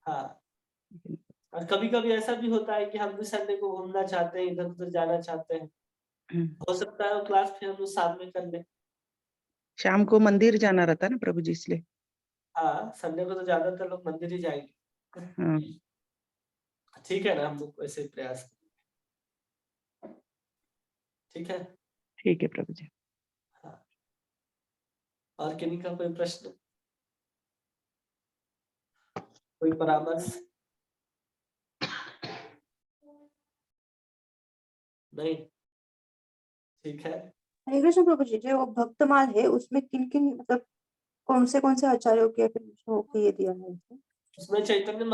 हाँ। और कभी कभी ऐसा भी होता है कि हम भी संडे को घूमना चाहते हैं, इधर उधर जाना चाहते हैं, हम्म। हो सकता है वो क्लास फिर हम लोग साथ में कर लें। शाम को मंदिर जाना रहता है ना प्रभु जी, इसलिए। हाँ, संडे को तो ज्यादातर लोग मंदिर ही जाएंगे। हाँ, ठीक है ना, हम लोग वैसे ही प्रयास करेंगे। ठीक है। ठीक है प्रभु जी। हाँ। और किन्हीं का कोई प्रश्न, कोई परामर्श? नहीं, ठीक है। हरे कृष्ण प्रभु जी, जो भक्तमाल है उसमें किन किन मतलब कौन से आचार्यों के फिर के ये दिया है? उसमें चैतन्य